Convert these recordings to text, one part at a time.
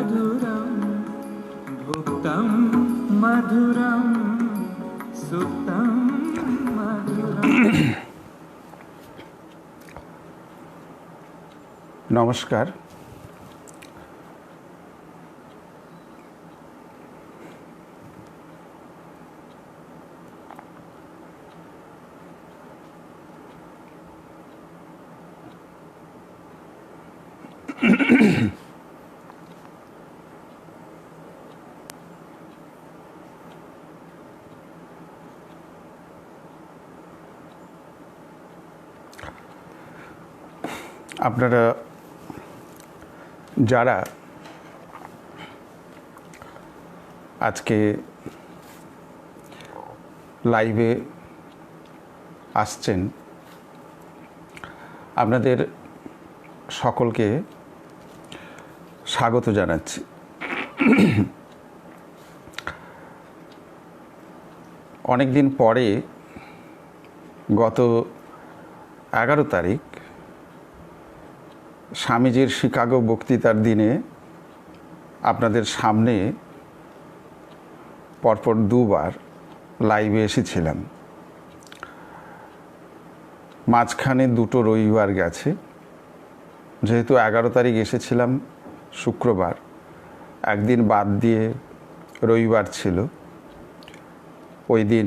मधुरं भुक्तं मधुरं सुतं मधुरं। নমস্কার। আপনারা যারা আজকে লাইভে আসছেন, আপনাদের সকলকে স্বাগত জানাচ্ছি। অনেক দিন পরে গত 11 তারিখ স্বামীজির শিকাগো বক্তৃতার দিনে আপনাদের সামনে পরপর দুবার লাইভে এসেছিলাম। মাঝখানে দুটো রবিবার গেছে, যেহেতু 11 তারিখ এসেছিলাম শুক্রবার, একদিন বাদ দিয়ে রবিবার ছিল, ওই দিন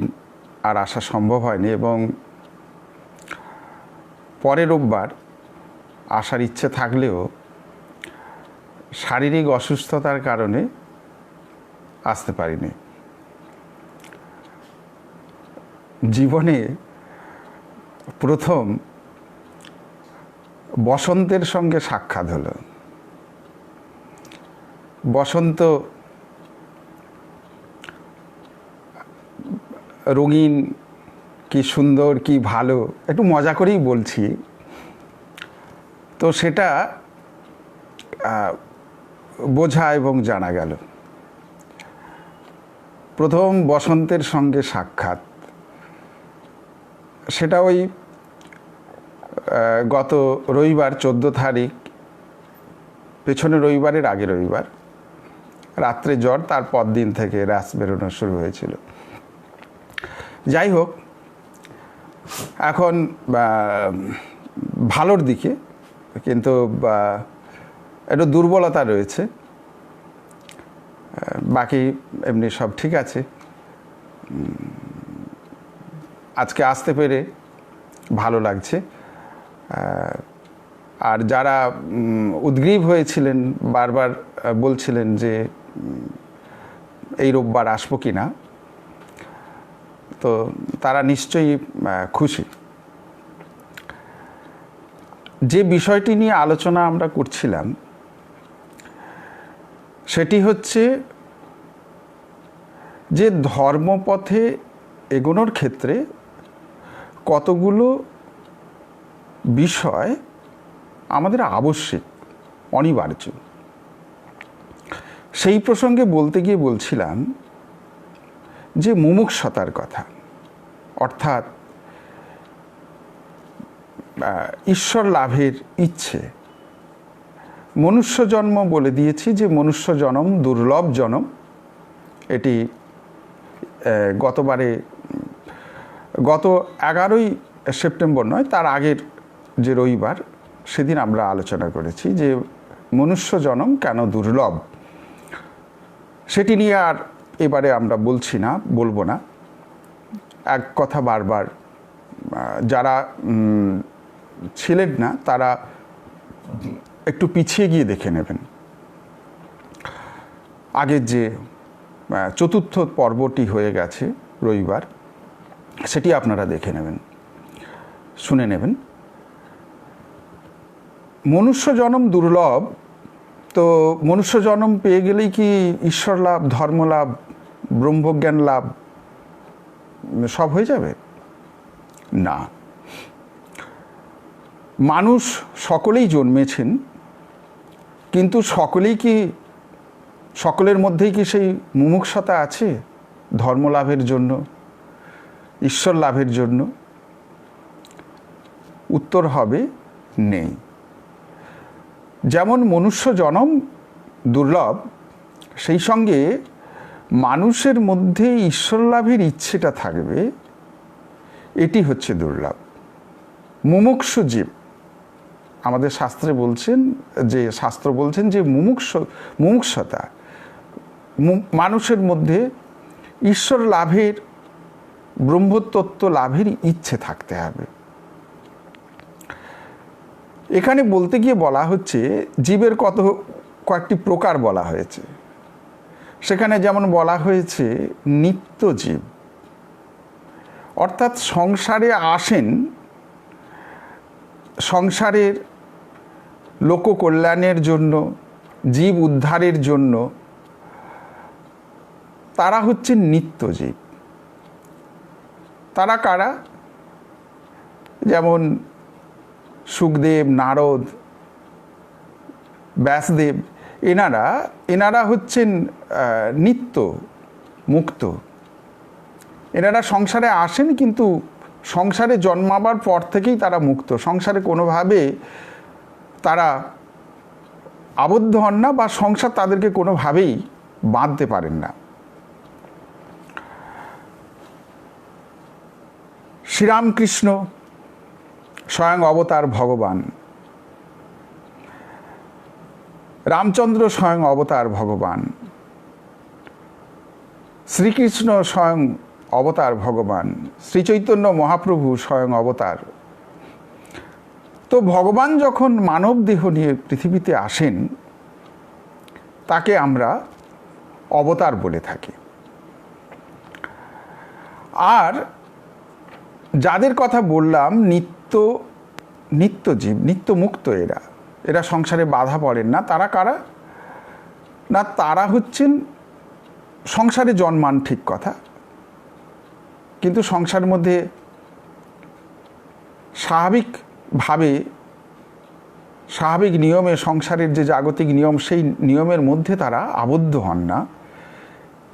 আর আসা সম্ভব হয়নি এবং পরের রোববার আসার ইচ্ছে থাকলেও শারীরিক অসুস্থতার কারণে আসতে পারিনি। জীবনে প্রথম বসন্তের সঙ্গে সাক্ষাৎ হলো। বসন্ত রঙিন, কি সুন্দর, কি ভালো, একটু মজা করেই বলছি। তো সেটা বোঝা এবং জানা গেল। প্রথম বসন্তের সঙ্গে সাক্ষাৎ, সেটা ওই গত রবিবার 14 তারিখ, পেছনের রবিবারের আগে রবিবার রাত্রে জ্বর, তারপর দিন থেকে রাস বেরোনো শুরু হয়েছিল। যাই হোক, এখন ভালোর দিকে, কিন্তু একটু দুর্বলতা রয়েছে, বাকি এমনি সব ঠিক আছে। আজকে আসতে পেরে ভালো লাগছে। আর যারা উদ্গ্রীব হয়েছিলেন, বারবার বলছিলেন যে এই রোববার আসবো কি না, তো তারা নিশ্চয়ই খুশি। যে বিষয়টি নিয়ে আলোচনা আমরা করছিলাম সেটি হচ্ছে যে ধর্মপথে এগোনোর ক্ষেত্রে কতগুলো বিষয় আমাদের আবশ্যিক, অনিবার্য। সেই প্রসঙ্গে বলতে গিয়ে বলছিলাম যে মুমুক্ষুতার কথা, অর্থাৎ ঈশ্বর লাভের ইচ্ছে। মনুষ্য জন্ম বলে দিয়েছি যে মনুষ্য জন্ম দুর্লভ জন্ম। এটি গত 11ই সেপ্টেম্বর নয়, তার আগের যে রবিবার, সেদিন আমরা আলোচনা করেছি যে মনুষ্য জন্ম কেন দুর্লভ। সেটি নিয়ে আর এবারে আমরা বলবো না। এক কথা বারবার যারা ছিলেন না তারা একটু পিছিয়ে গিয়ে দেখে নেবেন। আগের যে 4র্থ পর্বটি হয়ে গেছে রবিবার, সেটি আপনারা দেখে নেবেন, শুনে নেবেন। মনুষ্য জন্ম দুর্লভ, তো মনুষ্য জন্ম পেয়ে গেলেই কি ঈশ্বর লাভ, ধর্ম লাভ, ব্রহ্মজ্ঞান লাভ সব হয়ে যাবে? না। মানুষ সকলেই জন্মেছেন, কিন্তু সকলের মধ্যেই কি সেই মুমুক্ষুতা আছে ধর্ম লাভের জন্য, ঈশ্বর লাভের জন্য? উত্তর হবে নেই। যেমন মনুষ্য জন্ম দুর্লভ, সেই সঙ্গে মানুষের মধ্যে ঈশ্বর লাভের ইচ্ছেটা থাকবে, এটি হচ্ছে দুর্লভ। মুমুক্ষু জীব, আমাদের শাস্ত্র বলছেন যে মুমুক্ষতা, মানুষের মধ্যে ঈশ্বর লাভের, ব্রহ্মতত্ত্ব লাভের ইচ্ছে থাকতে হবে। এখানে বলতে গিয়ে বলা হচ্ছে জীবের কয়েকটি প্রকার বলা হয়েছে। সেখানে যেমন বলা হয়েছে নিত্য জীব, অর্থাৎ সংসারে আসেন, সংসারের লোককল্যাণের জন্য, জীব উদ্ধারের জন্য, তারা হচ্ছেন নিত্য জীব। তারা কারা? যেমন সুখদেব, নারদ, ব্যাসদেব, এনারা হচ্ছেন নিত্য মুক্ত। এনারা সংসারে আসেন, কিন্তু সংসারে জন্মাবার পর থেকেই তারা মুক্ত। সংসারে কোনোভাবে তারা আবদ্ধ হন না, বা সংসার তাদেরকে কোনোভাবেই বাঁধতে পারেন না। শ্রীরামকৃষ্ণ স্বয়ং অবতার ভগবান, রামচন্দ্র স্বয়ং অবতার ভগবান, শ্রীকৃষ্ণ স্বয়ং অবতার ভগবান, শ্রীচৈতন্য মহাপ্রভু স্বয়ং অবতার। তো ভগবান যখন মানব দেহ নিয়ে পৃথিবীতে আসেন, তাকে আমরা অবতার বলে থাকি। আর যাদের কথা বললাম নিত্য জীব, নিত্য মুক্ত, এরা সংসারে বাধা পড়েন না। তারা কারা? না, তারা হচ্ছেন সংসারে জন্মান, ঠিক কথা, কিন্তু সংসারের মধ্যে স্বাভাবিক নিয়মে, সংসারের যে জাগতিক নিয়ম, সেই নিয়মের মধ্যে তারা আবদ্ধ হন না।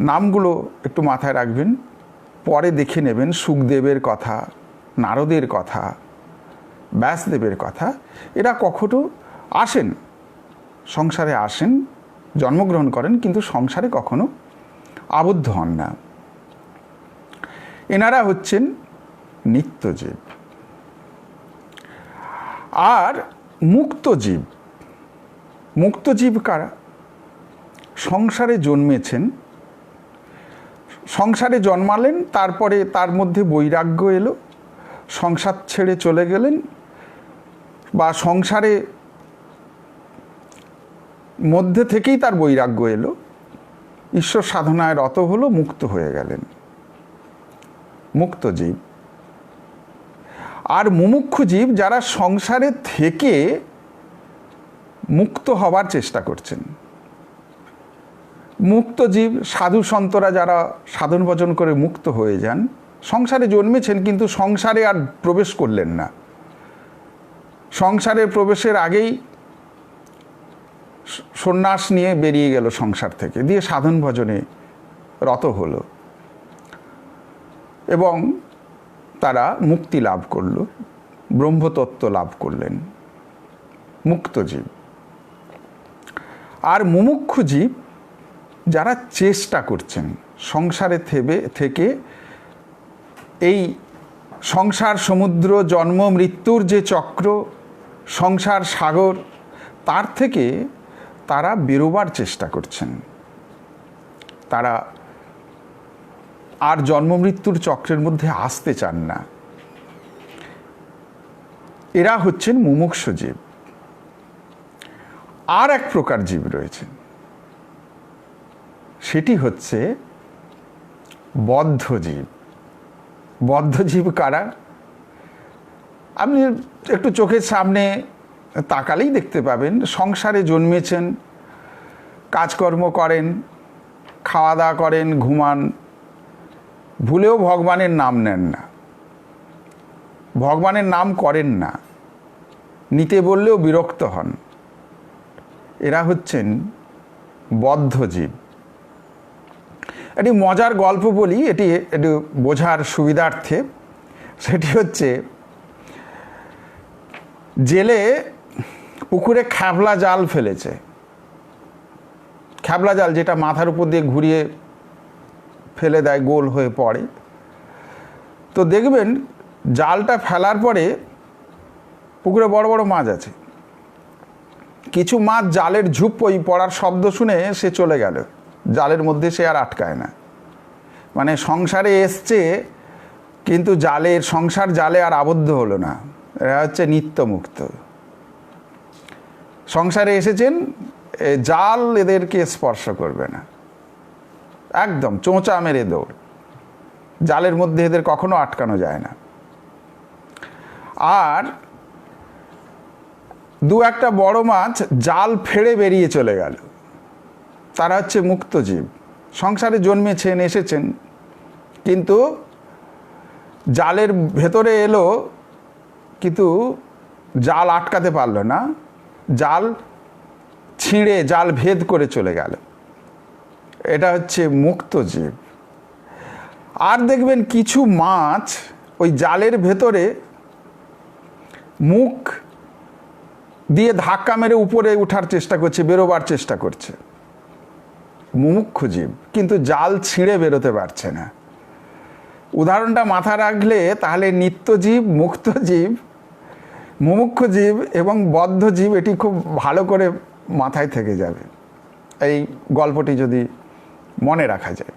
নামগুলো একটু মাথায় রাখবেন, পরে দেখে নেবেন। সুখদেবের কথা, নারদের কথা, ব্যাসদেবের কথা, এরা কখনো আসেন, সংসারে আসেন, জন্মগ্রহণ করেন, কিন্তু সংসারে কখনো আবদ্ধ হন না। এনারা হচ্ছেন নিত্যজীব। আর মুক্তজীব কারা? সংসারে জন্মেছেন, সংসারে জন্মালেন, তারপরে তার মধ্যে বৈরাগ্য এলো, সংসার ছেড়ে চলে গেলেন, বা সংসারে মধ্যে থেকেই তার বৈরাগ্য এলো, ঈশ্বর সাধনায় রত হলো, মুক্ত হয়ে গেলেন, মুক্ত জীব। আর মুমুক্ষু জীব, যারা সংসারে থেকে মুক্ত হবার চেষ্টা করছেন। মুক্ত জীব সাধু সন্তরা যারা সাধন ভজন করে মুক্ত হয়ে যান, সংসারে জন্মেছেন কিন্তু সংসারে আর প্রবেশ করলেন না, সংসারে প্রবেশের আগেই সন্ন্যাস নিয়ে বেরিয়ে গেল সংসার থেকে, দিয়ে সাধন ভজনে রত হলো, এবং তারা মুক্তি লাভ করল, ব্রহ্মতত্ত্ব লাভ করলেন, মুক্ত জীব। আর মুমুক্ষু জীব, যারা চেষ্টা করছেন সংসারে থেকে এই সংসার সমুদ্র, জন্ম মৃত্যুর যে চক্র, সংসার সাগর, তার থেকে তারা বেরোবার চেষ্টা করছেন। তারা আর জন্ম মৃত্যুর চক্রের মধ্যে আসতে চান না। এরা হচ্ছেন মুমুক্ষু জীব। আর এক প্রকার জীব রয়েছে, সেটি হচ্ছে বদ্ধ জীব। বদ্ধ জীব কারা? আপনি একটু চোখের সামনে তাকালেই দেখতে পাবেন, সংসারে জন্মেছেন, কাজকর্ম করেন, খাওয়া দাওয়া করেন, ঘুমান, ভুলেও ভগবানের নাম নেন না, ভগবানের নাম করেন না, নিতে বললেও বিরক্ত হন। এরা হচ্ছেন বদ্ধ জীব। একটি মজার গল্প বলি, এটি একটু বোঝার সুবিধার্থে। সেটি হচ্ছে, জেলে পুকুরে খ্যাপলা জাল ফেলেছে, খ্যাবলা জাল যেটা মাথার উপর দিয়ে ঘুরিয়ে ফেলে দেয়, গোল হয়ে পড়ে। তো দেখবেন জালটা ফেলার পরে পুকুরে বড় বড় মাছ আছে, কিছু মাছ জালের ঝুপ ওই পড়ার শব্দ শুনে সে চলে গেল, জালের মধ্যে সে আর আটকায় না। মানে সংসারে এসছে কিন্তু সংসার জালে আর আবদ্ধ হলো না, এরা হচ্ছে নিত্যমুক্ত। সংসারে এসেছেন, জাল এদেরকে স্পর্শ করবে না, একদম চোঁচা মেরে দৌড়, জালের মধ্যে এদের কখনো আটকানো যায় না। আর দু একটা বড় মাছ জাল ফেড়ে বেরিয়ে চলে গেল, তারা হচ্ছে মুক্ত জীব, সংসারে জন্মেছেন, এসেছেন, কিন্তু জালের ভেতরে এলো কিন্তু জাল আটকাতে পারল না, জাল ছিঁড়ে জাল ভেদ করে চলে গেল, এটা হচ্ছে মুক্ত জীব। আর দেখবেন কিছু মাছ ওই জালের ভেতরে মুখ দিয়ে ধাক্কা মেরে উপরে ওঠার চেষ্টা করছে, বেরোবার চেষ্টা করছে, মুমুক্ষু জীব, কিন্তু জাল ছিঁড়ে বেরোতে পারছে না। উদাহরণটা মাথা রাখলে তাহলে নিত্যজীব, মুক্ত জীব, মুমুক্ষু জীব এবং বদ্ধ জীব এটি খুব ভালো করে মাথায় থেকে যাবে, এই গল্পটি যদি মনে রাখা যায়।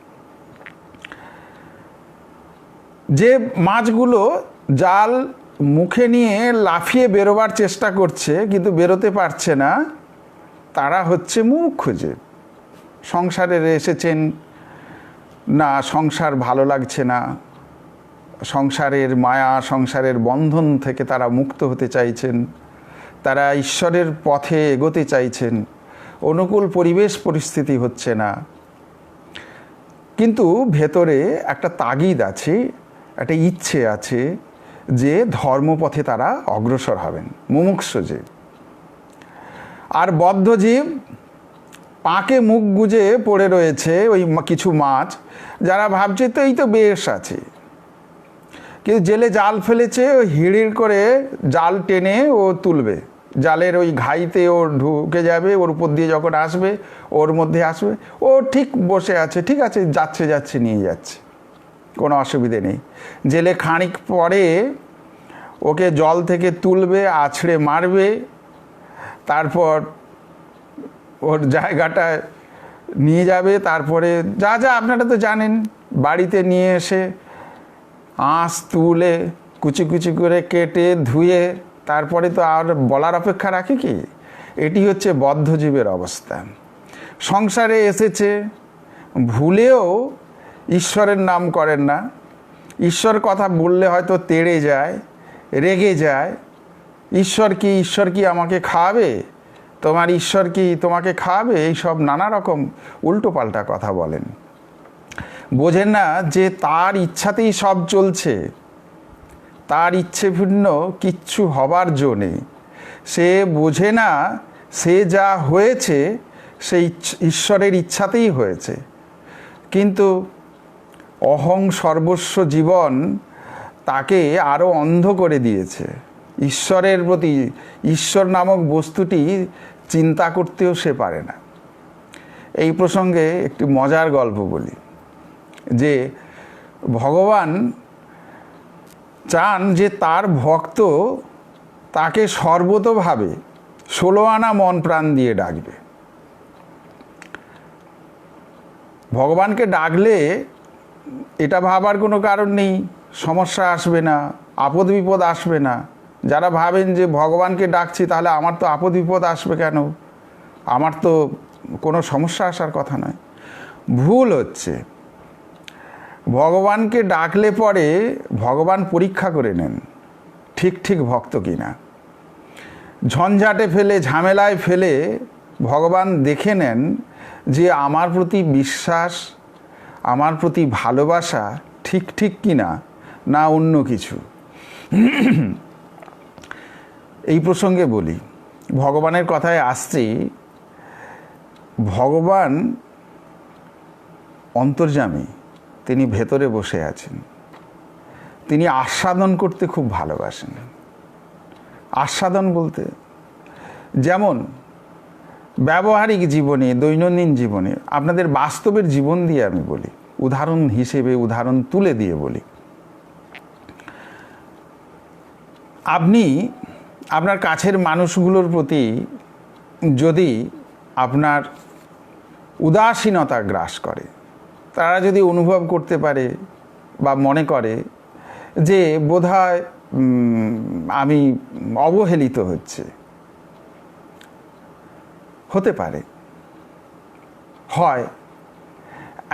যে মাছগুলো জাল মুখে নিয়ে লাফিয়ে বেরোবার চেষ্টা করছে কিন্তু বেরোতে পারছে না, তারা হচ্ছে মুমুক্ষু জীব। সংসারে এসেছেন না, সংসার ভালো লাগছে না, সংসারের মায়া, সংসারের বন্ধন থেকে তারা মুক্ত হতে চাইছেন, তারা ঈশ্বরের পথে এগোতে চাইছেন, অনুকূল পরিবেশ পরিস্থিতি হচ্ছে না, কিন্তু ভেতরে একটা তাগিদ আছে, একটা ইচ্ছে আছে যে ধর্মপথে তারা অগ্রসর হবেন, মুমুক্ষু জীব। আর বদ্ধ জীব পাকে মুখ গুজে পড়ে রয়েছে ওই কিছু মাছ, যারা ভাবছে তো এই তো বেশ আছে, কিন্তু জেলে জাল ফেলেছে, ওই হিড়ির করে জাল টেনে ও তুলবে, জালের ওই ঘাইতে ও ঢুকে যাবে, ওর উপর দিয়ে যখন আসবে ওর মধ্যে আসবে, ও ঠিক বসে আছে, ঠিক আছে, যাচ্ছে যাচ্ছে নিয়ে যাচ্ছে, কোনো অসুবিধে নেই। জেলে খানিক পরে ওকে জল থেকে তুলবে, আছড়ে মারবে, তারপর ওর জায়গাটায় নিয়ে যাবে, তারপরে যা যা আপনারা তো জানেন, বাড়িতে নিয়ে এসে আঁশ তুলে কুচি কুচি করে কেটে ধুয়ে তারপরে তো আর বলার অপেক্ষা রাখে কি? এটি হচ্ছে বদ্ধজীবের অবস্থা। সংসারে এসেছে, ভুলেও ঈশ্বরের নাম করেন না, ঈশ্বর কথা বললে হয়তো তেড়ে যায়, রেগে যায়, ঈশ্বর কি আমাকে খাওয়াবে, তোমার ঈশ্বর কি তোমাকে খাওয়াবে, এইসব নানা রকম উল্টোপাল্টা কথা বলেন। বোঝেন না যে তার ইচ্ছাতেই সব চলছে, তার ইচ্ছে ভিন্ন কিচ্ছু হবার জো নেই। সে বোঝে না সে যা হয়েছে সেই ঈশ্বরের ইচ্ছাতেই হয়েছে, কিন্তু অহং সর্বস্ব জীবন তাকে আরও অন্ধ করে দিয়েছে। ঈশ্বরের প্রতি, ঈশ্বর নামক বস্তুটি চিন্তা করতেও সে পারে না। এই প্রসঙ্গে একটি মজার গল্প বলি, যে ভগবান চান যে তার ভক্ত তাকে সর্বতোভাবে 16 আনা মন প্রাণ দিয়ে ডাকবে। ভগবানকে ডাকলে এটা ভাবার কোনো কারণ নেই, সমস্যা আসবে না, আপদ বিপদ আসবে না। যারা ভাবেন যে ভগবানকে ডাকছি তাহলে আমার তো আপদ বিপদ আসবে কেন, আমার তো কোনো সমস্যা আসার কথা নয়, ভুল হচ্ছে। ভগবানকে ডাকলে পরে ভগবান পরীক্ষা করে নেন ঠিক ঠিক ভক্ত কিনা। ঝঞ্ঝাটে ফেলে, ঝামেলায় ফেলে ভগবান দেখে নেন যে আমার প্রতি বিশ্বাস, আমার প্রতি ভালোবাসা ঠিক ঠিক কিনা, না অন্য কিছু। এই প্রসঙ্গে বলি, ভগবানের কথায় আসছি, ভগবান অন্তর্যামী, তিনি ভেতরে বসে আছেন, তিনি আস্বাদন করতে খুব ভালোবাসেন। আস্বাদন বলতে যেমন ব্যবহারিক জীবনে, দৈনন্দিন জীবনে, আপনাদের বাস্তবের জীবন দিয়ে আমি বলি, উদাহরণ হিসেবে উদাহরণ তুলে দিয়ে বলি। আপনি আপনার কাছের মানুষগুলোর প্রতি যদি আপনার উদাসীনতা গ্রাস করে, তারা যদি অনুভব করতে পারে বা মনে করে যে বোধহয় আমি অবহেলিত হতে পারে, হয়,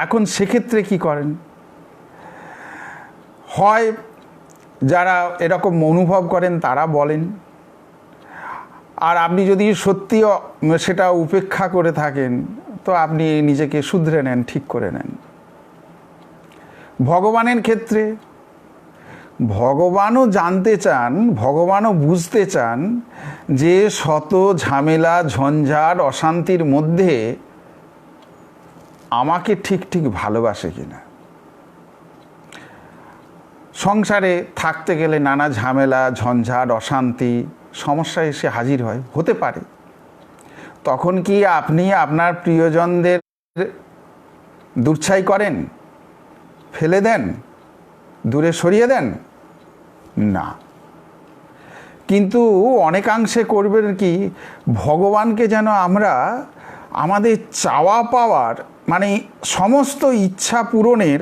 এখন সেক্ষেত্রে কি করেন? হয় যারা এরকম অনুভব করেন তারা বলেন, আর আপনি যদি সত্যি সেটা উপেক্ষা করে থাকেন তো আপনি নিজেকে শুধরে নেন, ঠিক করে নেন। ভগবানের ক্ষেত্রে ভগবানও জানতে চান, ভগবানও বুঝতে চান যে শত ঝামেলা, ঝঞ্ঝাট, অশান্তির মধ্যে আমাকে ঠিক ঠিক ভালোবাসে কিনা। সংসারে থাকতে গেলে নানা ঝামেলা, ঝঞ্ঝাট, অশান্তি, সমস্যা এসে হাজির হয়, হতে পারে। তখন কি আপনি আপনার প্রিয়জনদের দুর্ছাই করেন, ফেলে দেন, দূরে সরিয়ে দেন? না। কিন্তু অনেকাংশে করবেন কি, ভগবানকে যেন আমরা আমাদের চাওয়া পাওয়ার মানে সমস্ত ইচ্ছা পূরণের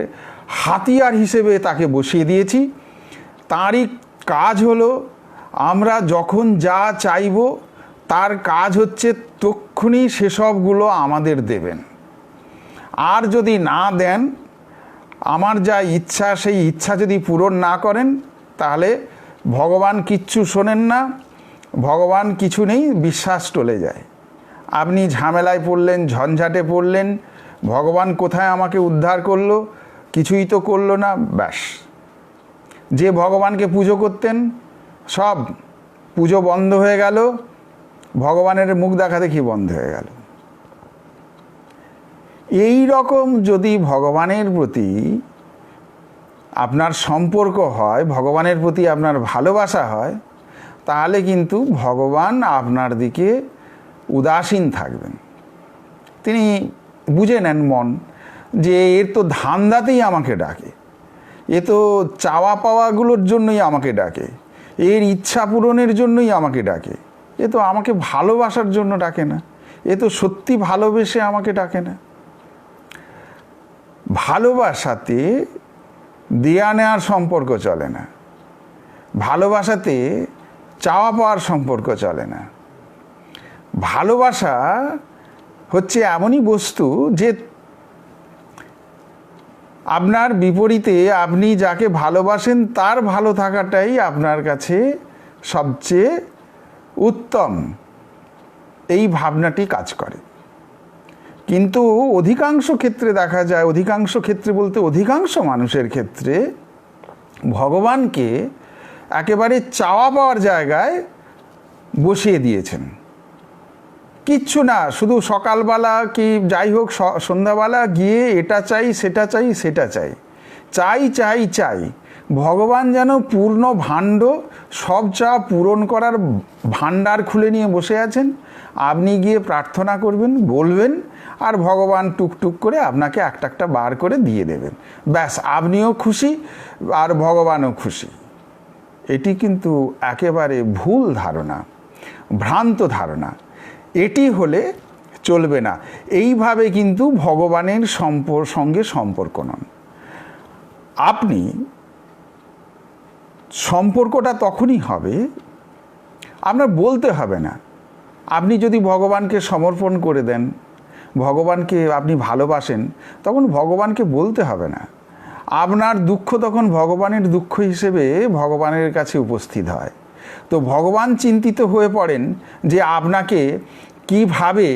হাতিয়ার হিসেবে তাকে বসিয়ে দিয়েছি। তারই কাজ হলো আমরা যখন যা চাইব তার কাজ হচ্ছে তক্ষুনি সেসবগুলো আমাদের দেবেন। আর যদি না দেন, আমার যা ইচ্ছা সেই ইচ্ছা যদি পূরণ না করেন, তাহলে ভগবান কিচ্ছু শোনেন না, ভগবান কিছু নেই, বিশ্বাস টলে যায়। আপনি ঝামেলায় পড়লেন, ঝঞ্ঝাটে পড়লেন, ভগবান কোথায় আমাকে উদ্ধার করলো, কিছুই তো করলো না, ব্যাস। যে ভগবানকে পুজো করতেন সব পুজো বন্ধ হয়ে গেল, ভগবানের মুখ দেখা দেখি বন্ধ হয়ে গেল। এই রকম যদি ভগবানের প্রতি আপনার সম্পর্ক হয়, ভগবানের প্রতি আপনার ভালোবাসা হয়, তাহলে কিন্তু ভগবান আপনার দিকে উদাসীন থাকবেন। তিনি বুঝে নেন মন যে এর তো ধান্দাতেই আমাকে ডাকে, এ তো চাওয়া পাওয়াগুলোর জন্যই আমাকে ডাকে, এর ইচ্ছা পূরণের জন্যই আমাকে ডাকে, এ তো আমাকে ভালোবাসার জন্য ডাকে না, এ তো সত্যি ভালোবেসে আমাকে ডাকে না। ভালোবাসাতে দেয়া নেওয়ার সম্পর্ক চলে না, ভালোবাসাতে চাওয়া পাওয়ার সম্পর্ক চলে না। ভালোবাসা হচ্ছে এমনই বস্তু যে আপনার বিপরীতে আপনি যাকে ভালোবাসেন তার ভালো থাকাটাই আপনার কাছে সবচেয়ে উত্তম, এই ভাবনাটি কাজ করে। কিন্তু অধিকাংশ ক্ষেত্রে দেখা যায়, অধিকাংশ ক্ষেত্রে বলতে অধিকাংশ মানুষের ক্ষেত্রে ভগবানকে একেবারে চাওয়া পাওয়ার জায়গায় বসিয়ে দিয়েছেন। কিচ্ছু না, শুধু সকালবেলা কি যাই হোক সন্ধ্যাবেলা গিয়ে এটা চাই, সেটা চাই, সেটা চাই, চাই চাই চাই। ভগবান যেন পূর্ণ ভাণ্ড, সব চা পূরণ করার ভাণ্ডার খুলে নিয়ে বসে আছেন। আপনি গিয়ে প্রার্থনা করবেন, বলবেন, আর ভগবান টুকটুক করে আপনাকে একটা একটা বার করে দিয়ে দেবেন। ব্যাস, আপনিও খুশি আর ভগবানও খুশি। এটি কিন্তু একেবারে ভুল ধারণা, ভ্রান্ত ধারণা। এটি হলে চলবে না। এইভাবে কিন্তু ভগবানের সঙ্গে সম্পর্ক নন। আপনি সম্পর্কটা তখনই হবে, আপনার বলতে হবে না। আপনি যদি ভগবানকে সমর্পণ করে দেন, ভগবানকে আপনি ভালোবাসেন, তখন ভগবানকে বলতে হবে না। আপনার দুঃখ তখন ভগবানের দুঃখ হিসেবে ভগবানের কাছে উপস্থিত হয়। তো ভগবান চিন্তিত হয়ে পড়েন যে আপনাকে কিভাবে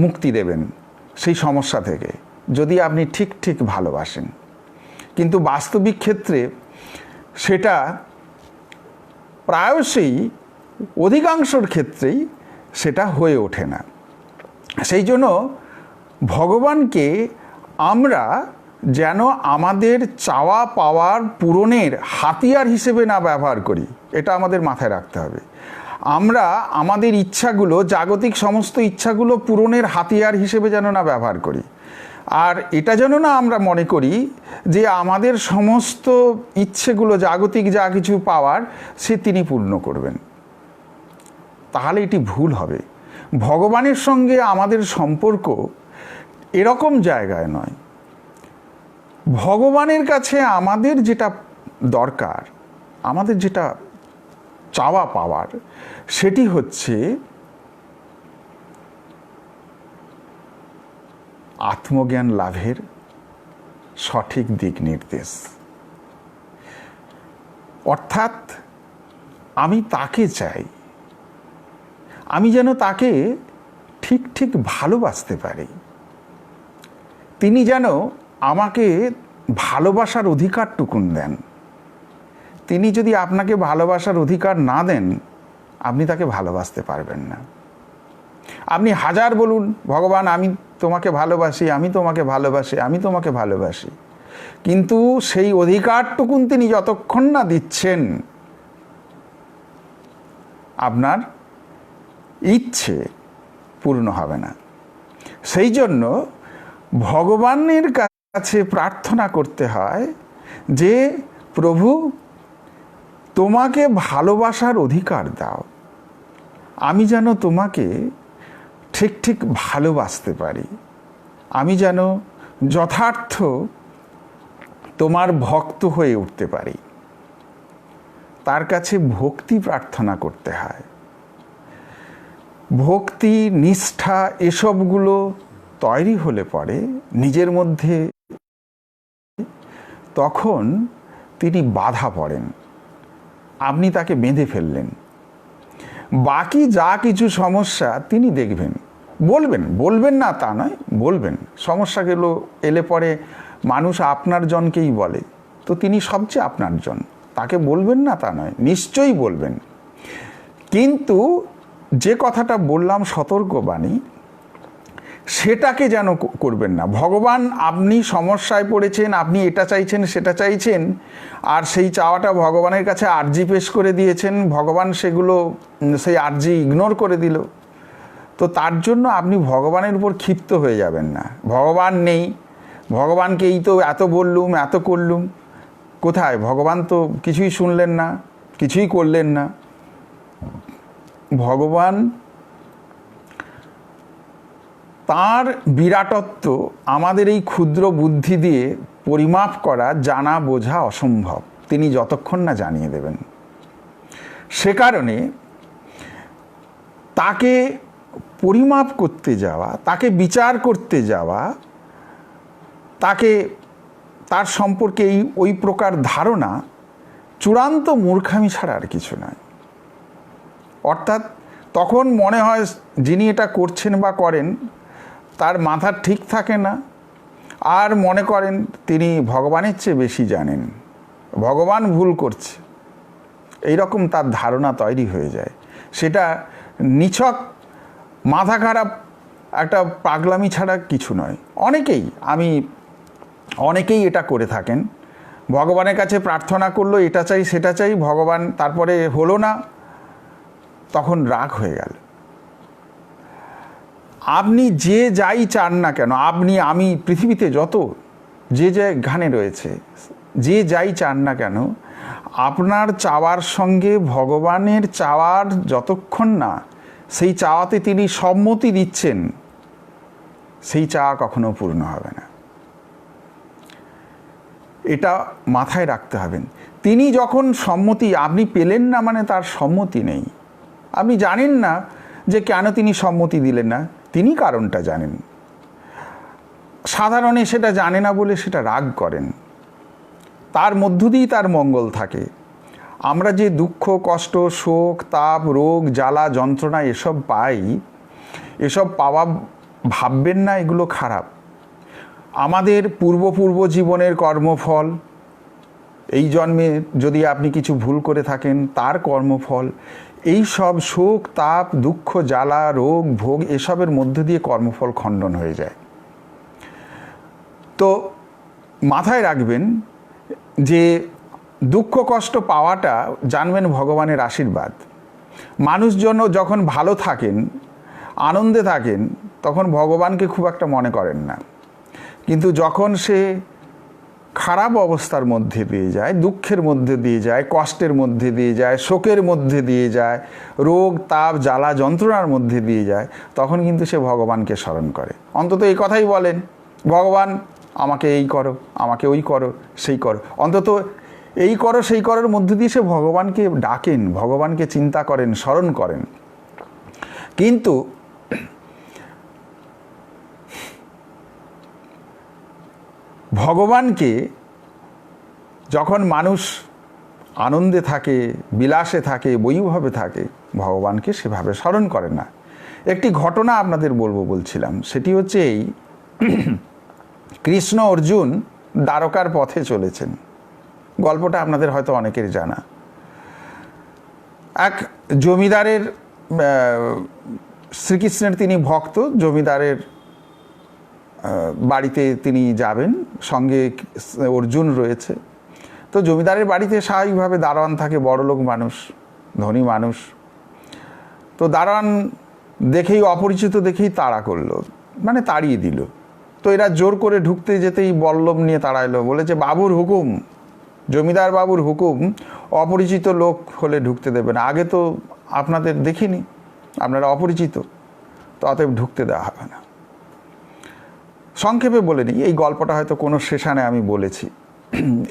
মুক্তি দেবেন সেই সমস্যা থেকে, যদি আপনি ঠিক ঠিক ভালোবাসেন। কিন্তু বাস্তবিক ক্ষেত্রে সেটা প্রায়শই, অধিকাংশর ক্ষেত্রেই সেটা হয়ে ওঠে না। সেই জন্য ভগবানকে আমরা যেন আমাদের চাওয়া পাওয়ার পূরণের হাতিয়ার হিসেবে না ব্যবহার করি, এটা আমাদের মাথায় রাখতে হবে। আমরা আমাদের ইচ্ছাগুলো, জাগতিক সমস্ত ইচ্ছাগুলো পূরণের হাতিয়ার হিসেবে যেন না ব্যবহার করি, আর এটা যেন না আমরা মনে করি যে আমাদের সমস্ত ইচ্ছেগুলো, জাগতিক যা কিছু পাওয়ার, সে তিনি পূর্ণ করবেন। তাহলে এটি ভুল হবে। ভগবানের সঙ্গে আমাদের সম্পর্ক এরকম জায়গায় নয়। ভগবানের কাছে আমাদের যেটা দরকার, আমাদের যেটা চাওয়া পাওয়ার, সেটি হচ্ছে আত্মজ্ঞান লাভের সঠিক দিক নির্দেশ। অর্থাৎ আমি তাকে চাই, আমি যেন তাকে ঠিক ঠিক ভালোবাসতে পারি, তিনি যেন আমাকে ভালোবাসার অধিকারটুকুন দেন। তিনি যদি আপনাকে ভালোবাসার অধিকার না দেন, আপনি তাকে ভালোবাসতে পারবেন না। আপনি হাজার বলুন, ভগবান আমি তোমাকে ভালোবাসি, আমি তোমাকে ভালোবাসি, আমি তোমাকে ভালোবাসি, কিন্তু সেই অধিকারটুকুন তিনি যতক্ষণ না দিচ্ছেন, আপনার ইচ্ছে পূর্ণ হবে না। সেই জন্য ভগবানের কাছে প্রার্থনা করতে হয় যে প্রভু তোমাকে ভালোবাসার অধিকার দাও, আমি যেন তোমাকে ঠিক ঠিক ভালোবাসতে পারি, আমি যেন যথার্থ তোমার ভক্ত হয়ে উঠতে পারি। তার কাছে ভক্তি প্রার্থনা করতে হয়। ভক্তি, নিষ্ঠা এসবগুলো তৈরি হলে পরে নিজের মধ্যে, তখন তিনি বাধা পড়েন, আপনি তাকে বেঁধে ফেললেন। বাকি যা কিছু সমস্যা তিনি দেখবেন, বলবেন না তা নয়, বলবেন। সমস্যাগুলো এলে পরে মানুষ আপনার জনকেই বলে, তো তিনি সবচেয়ে আপনার জন, তাকে বলবেন না তা নয়, নিশ্চয়ই বলবেন। কিন্তু যে কথাটা বললাম সতর্কবাণী, সেটাকে যেন করবেন না। ভগবান, আপনি সমস্যায় পড়েছেন, আপনি এটা চাইছেন সেটা চাইছেন, আর সেই চাওয়াটা ভগবানের কাছে আর্জি পেশ করে দিয়েছেন, ভগবান সেই আর্জি ইগনোর করে দিল, তো তার জন্য আপনি ভগবানের উপর ক্ষিপ্ত হয়ে যাবেন না। ভগবান নেই, ভগবানকে এই তো এত বললুম, এত করলুম, কোথায়? ভগবান তো কিছুই শুনলেন না, কিছুই করলেন না। ভগবান তার বিরাটত্ব আমাদের এই ক্ষুদ্র বুদ্ধি দিয়ে পরিমাপ করা, জানা বোঝা অসম্ভব, তিনি যতক্ষণ না জানিয়ে দেবেন। সে কারণে তাকে পরিমাপ করতে যাওয়া, তাকে বিচার করতে যাওয়া, তার সম্পর্কে ওই প্রকার ধারণা চূড়ান্ত মূর্খামি ছাড়া আর কিছু নয়। অর্থাৎ তখন মনে হয় যিনি এটা করছেন বা করেন তার মাথা ঠিক থাকে না, আর মনে করেন তিনি ভগবানের চেয়ে বেশি জানেন, ভগবান ভুল করছে, এইরকম তার ধারণা তৈরি হয়ে যায়। সেটা নিছক মাথা খারাপ একটা পাগলামি ছাড়া কিছু নয়। অনেকেই এটা করে থাকেন। ভগবানের কাছে প্রার্থনা করলো, এটা চাই সেটা চাই, ভগবান তারপরে হলো না, তখন রাগ হয়ে গেল। আপনি যে যাই চান না কেন, আমি পৃথিবীতে যত যে যেখানে রয়েছে, যে যাই চান না কেন, আপনার চাওয়ার সঙ্গে ভগবানের চাওয়ার যতক্ষণ না সেই চাওয়াতে তিনি সম্মতি দিচ্ছেন, সেই চাওয়া কখনো পূর্ণ হবে না। এটা মাথায় রাখতে হবেন। তিনি যখন সম্মতি আপনি পেলেন না, মানে তার সম্মতি নেই, আপনি জানেন না যে কেন তিনি সম্মতি দিলেন না, তিনি কারণটা জানেন। সাধারণে সেটা জানে না বলে সেটা রাগ করেন, তার মধ্য দিয়েই তার মঙ্গল থাকে। আমরা যে দুঃখ, কষ্ট, শোক, তাপ, রোগ, জ্বালা, যন্ত্রণা এসব পাই, এসব পাওয়া ভাববেন না এগুলো খারাপ। আমাদের পূর্ব জীবনের কর্মফল, এই জন্মে যদি আপনি কিছু ভুল করে থাকেন তার কর্মফল, এই সব শোক, তাপ, দুঃখ, জ্বালা, রোগ, ভোগ এসবের মধ্য দিয়ে কর্মফল খণ্ডন হয়ে যায়। তো মাথায় রাখবেন যে দুঃখ কষ্ট পাওয়াটা জানবেন ভগবানের আশীর্বাদ, মানুষজন যখন ভালো থাকেন, আনন্দে থাকেন, তখন ভগবানকে খুব একটা মনে করেন না। কিন্তু যখন সে খারাপ অবস্থার মধ্যে দিয়ে যায়, দুঃখের মধ্যে দিয়ে যায়, কষ্টের মধ্যে দিয়ে যায়, শোকের মধ্যে দিয়ে যায়, রোগ তাপ জ্বালা যন্ত্রণার মধ্যে দিয়ে যায়, তখন কিন্তু সে ভগবানকে স্মরণ করে। অন্তত এই কথাই বলেন, ভগবান আমাকে এই করো, আমাকে ওই করো, সেই করো। অন্তত এই করো সেই করার মধ্যে দিয়ে সে ভগবানকে ডাকেন, ভগবানকে চিন্তা করেন, স্মরণ করেন। কিন্তু ভগবানকে যখন মানুষ আনন্দে থাকে, বিলাসে থাকে, বৈভবে থাকে, ভগবানকে সেভাবে স্মরণ করে না। একটি ঘটনা আপনাদের বলছিলাম, সেটি হচ্ছে এই, কৃষ্ণ অর্জুন দ্বারকার পথে চলেছেন। গল্পটা আপনাদের হয়তো অনেকের জানা। এক জমিদারের, শ্রীকৃষ্ণের তিনি ভক্ত, জমিদারের বাড়িতে তিনি যাবেন, সঙ্গে অর্জুন রয়েছে। তো জমিদারের বাড়িতে স্বাভাবিকভাবে দারোয়ান থাকে, বড়লোক মানুষ, ধনী মানুষ। তো দারোয়ান দেখেই, অপরিচিত দেখেই তাড়া করলো, মানে তাড়িয়ে দিল। তো এরা জোর করে ঢুকতে যেতেই বল্লম নিয়ে তাড়াইলো, বলেছে বাবুর হুকুম, জমিদার বাবুর হুকুম, অপরিচিত লোক হলে ঢুকতে দেবে না। আগে তো আপনাদের দেখিনি, আপনারা অপরিচিত, তো অতএব ঢুকতে দেওয়া হবে না। সংক্ষেপে বলে নিই, এই গল্পটা হয়তো কোনো সেশনে আমি বলেছি,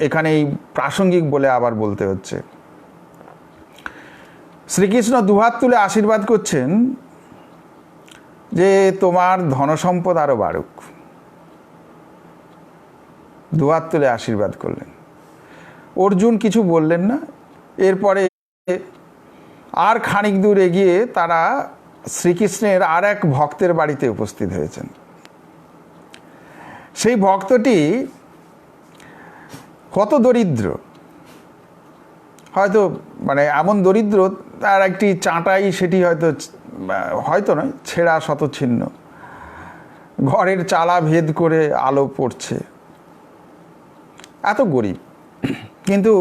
এখানে এই প্রাসঙ্গিক বলে আবার বলতে হচ্ছে। শ্রীকৃষ্ণ দুহাত তুলে আশীর্বাদ করছেন যে তোমার ধনসম্পদ আরো বাড়ুক। দুহাত তুলে আশীর্বাদ করলেন। অর্জুন কিছু বললেন না। এরপরে আর খানিক দূর এগিয়ে তারা শ্রীকৃষ্ণের আর এক ভক্তের বাড়িতে উপস্থিত হয়েছেন। সেই ভক্তটি কত দরিদ্র, হয়তো মানে এমন দরিদ্র, তার একটি চাটাই সেটি হয়তো নয়, ছেঁড়া শতচ্ছিন্ন, ঘরের চালা ভেদ করে আলো পড়ছে, এত গরিব, কিন্তু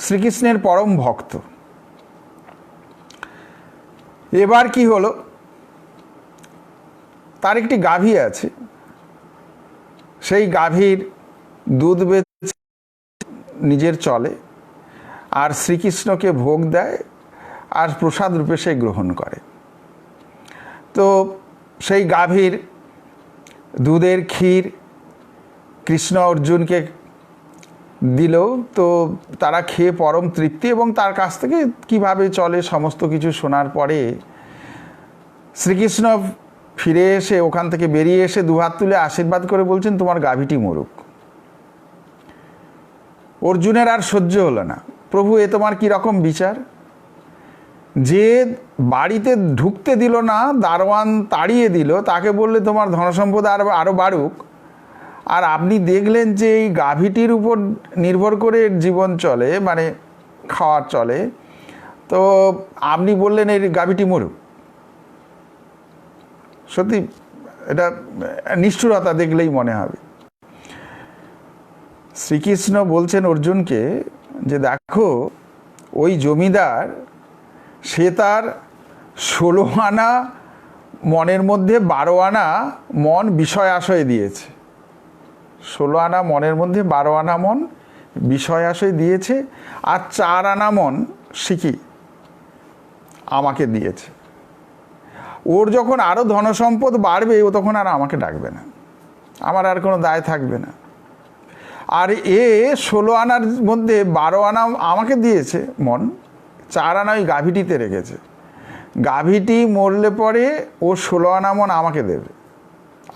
শ্রীকৃষ্ণের পরম ভক্ত। এবার কি হলো, তার একটি গাভী আছে, সেই গাভীর দুধ বেচে নিজের চলে, আর শ্রীকৃষ্ণকে ভোগ দেয়, আর প্রসাদ রূপে সে গ্রহণ করে। তো সেই গাভীর দুধের ক্ষীর কৃষ্ণ অর্জুনকে দিল। তো তারা খেয়ে পরম তৃপ্তি, এবং তার কাছ থেকে কিভাবে চলে সমস্ত কিছু শোনার পরে শ্রীকৃষ্ণ ফিরে এসে, ওখান থেকে বেরিয়ে এসে দুহাত তুলে আশীর্বাদ করে বলছেন তোমার গাভীটি মরুক। অর্জুনের আর সহ্য হলো না, প্রভু এ তোমার কি রকম বিচার, যে বাড়িতে ঢুকতে দিল না, দারোয়ান তাড়িয়ে দিল, তাকে বললে তোমার ধনসম্পদ আরো বাড়ুক, আর আপনি দেখলেন যে এই গাভীটির উপর নির্ভর করে জীবন চলে, মানে খাওয়ার চলে, তো আপনি বললেন এই গাভীটি মরুক। সত্যি এটা নিষ্ঠুরতা দেখলেই মনে হবে। শ্রীকৃষ্ণ বলছেন অর্জুনকে যে দেখো, ওই জমিদার সে তার 16 আনা মনের মধ্যে 12 আনা মন বিষয় আশয় দিয়েছে। 16 আনা মনের মধ্যে 12 আনা মন বিষয় আশয় দিয়েছে, আর 4 আনা মন শিখি আমাকে দিয়েছে। ওর যখন আরও ধনসম্পদ বাড়বে, ও তখন আর আমাকে ডাকবে না, আমার আর কোনো দায় থাকবে না। আর এ 16 আনার মধ্যে 12 আনা আমাকে দিয়েছে মন, 4 আনা ওই গাভীটিতে রেখেছে। গাভীটি মরলে পরে ও 16 আনা মন আমাকে দেবে,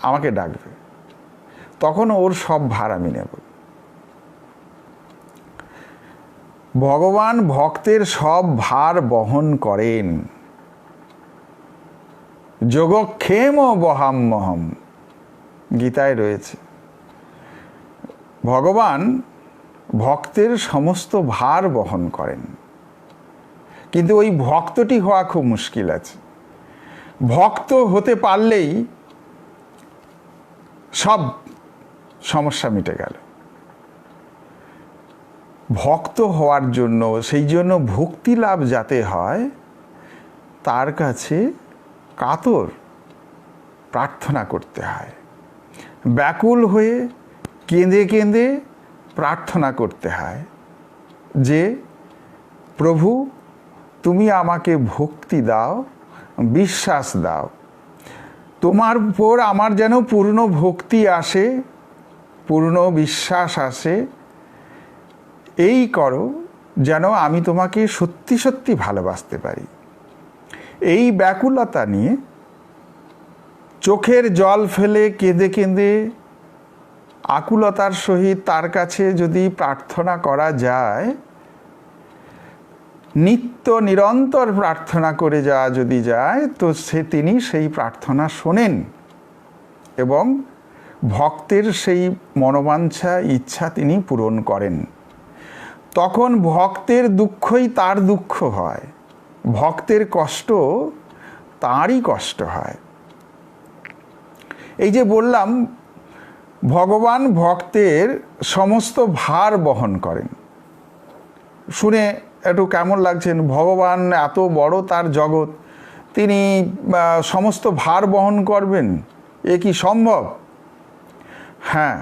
আমাকে ডাকবে, তখন ওর সব ভার আমি নেব। ভগবান ভক্তের সব ভার বহন করেন। যোগক্ষেম বহাম্যহম, গীতায় রয়েছে। ভগবান ভক্তের সমস্ত ভার বহন করেন, কিন্তু ওই ভক্তটি হওয়া খুব মুশকিল আছে। ভক্ত হতে পারলেই সব সমস্যা মিটে গেল। ভক্ত হওয়ার জন্য, সেই জন্য ভক্তি লাভ যাতে হয়, তার কাছে কাতর প্রার্থনা করতে হয়, ব্যাকুল হয়ে কেঁদে কেঁদে প্রার্থনা করতে হয় যে প্রভু তুমি আমাকে ভক্তি দাও, বিশ্বাস দাও, তোমার উপর আমার যেন পূর্ণ ভক্তি আসে, পূর্ণ বিশ্বাস আসে, এই করো যেন আমি তোমাকে সত্যি সত্যি ভালোবাসতে পারি। এই ব্যাকুলতা নিয়ে চোখের জল ফেলে কেঁদে কেঁদে আকুলতার সহিত তার কাছে যদি প্রার্থনা করা যায়, নিত্য নিরন্তর প্রার্থনা করে যাওয়া যদি যায়, তো তিনি সেই প্রার্থনা শোনেন এবং ভক্তের সেই মনোবাঞ্ছা ইচ্ছা তিনি পূরণ করেন। তখন ভক্তের দুঃখই তার দুঃখ হয়, ভক্তের কষ্ট তারই কষ্ট হয়। এই যে বললাম ভগবান ভক্তের সমস্ত ভার বহন করেন, শুনে একটু কেমন লাগছেন? ভগবান এত বড় তার জগৎ, তিনি সমস্ত ভার বহন করবেন, এ কি সম্ভব? হ্যাঁ,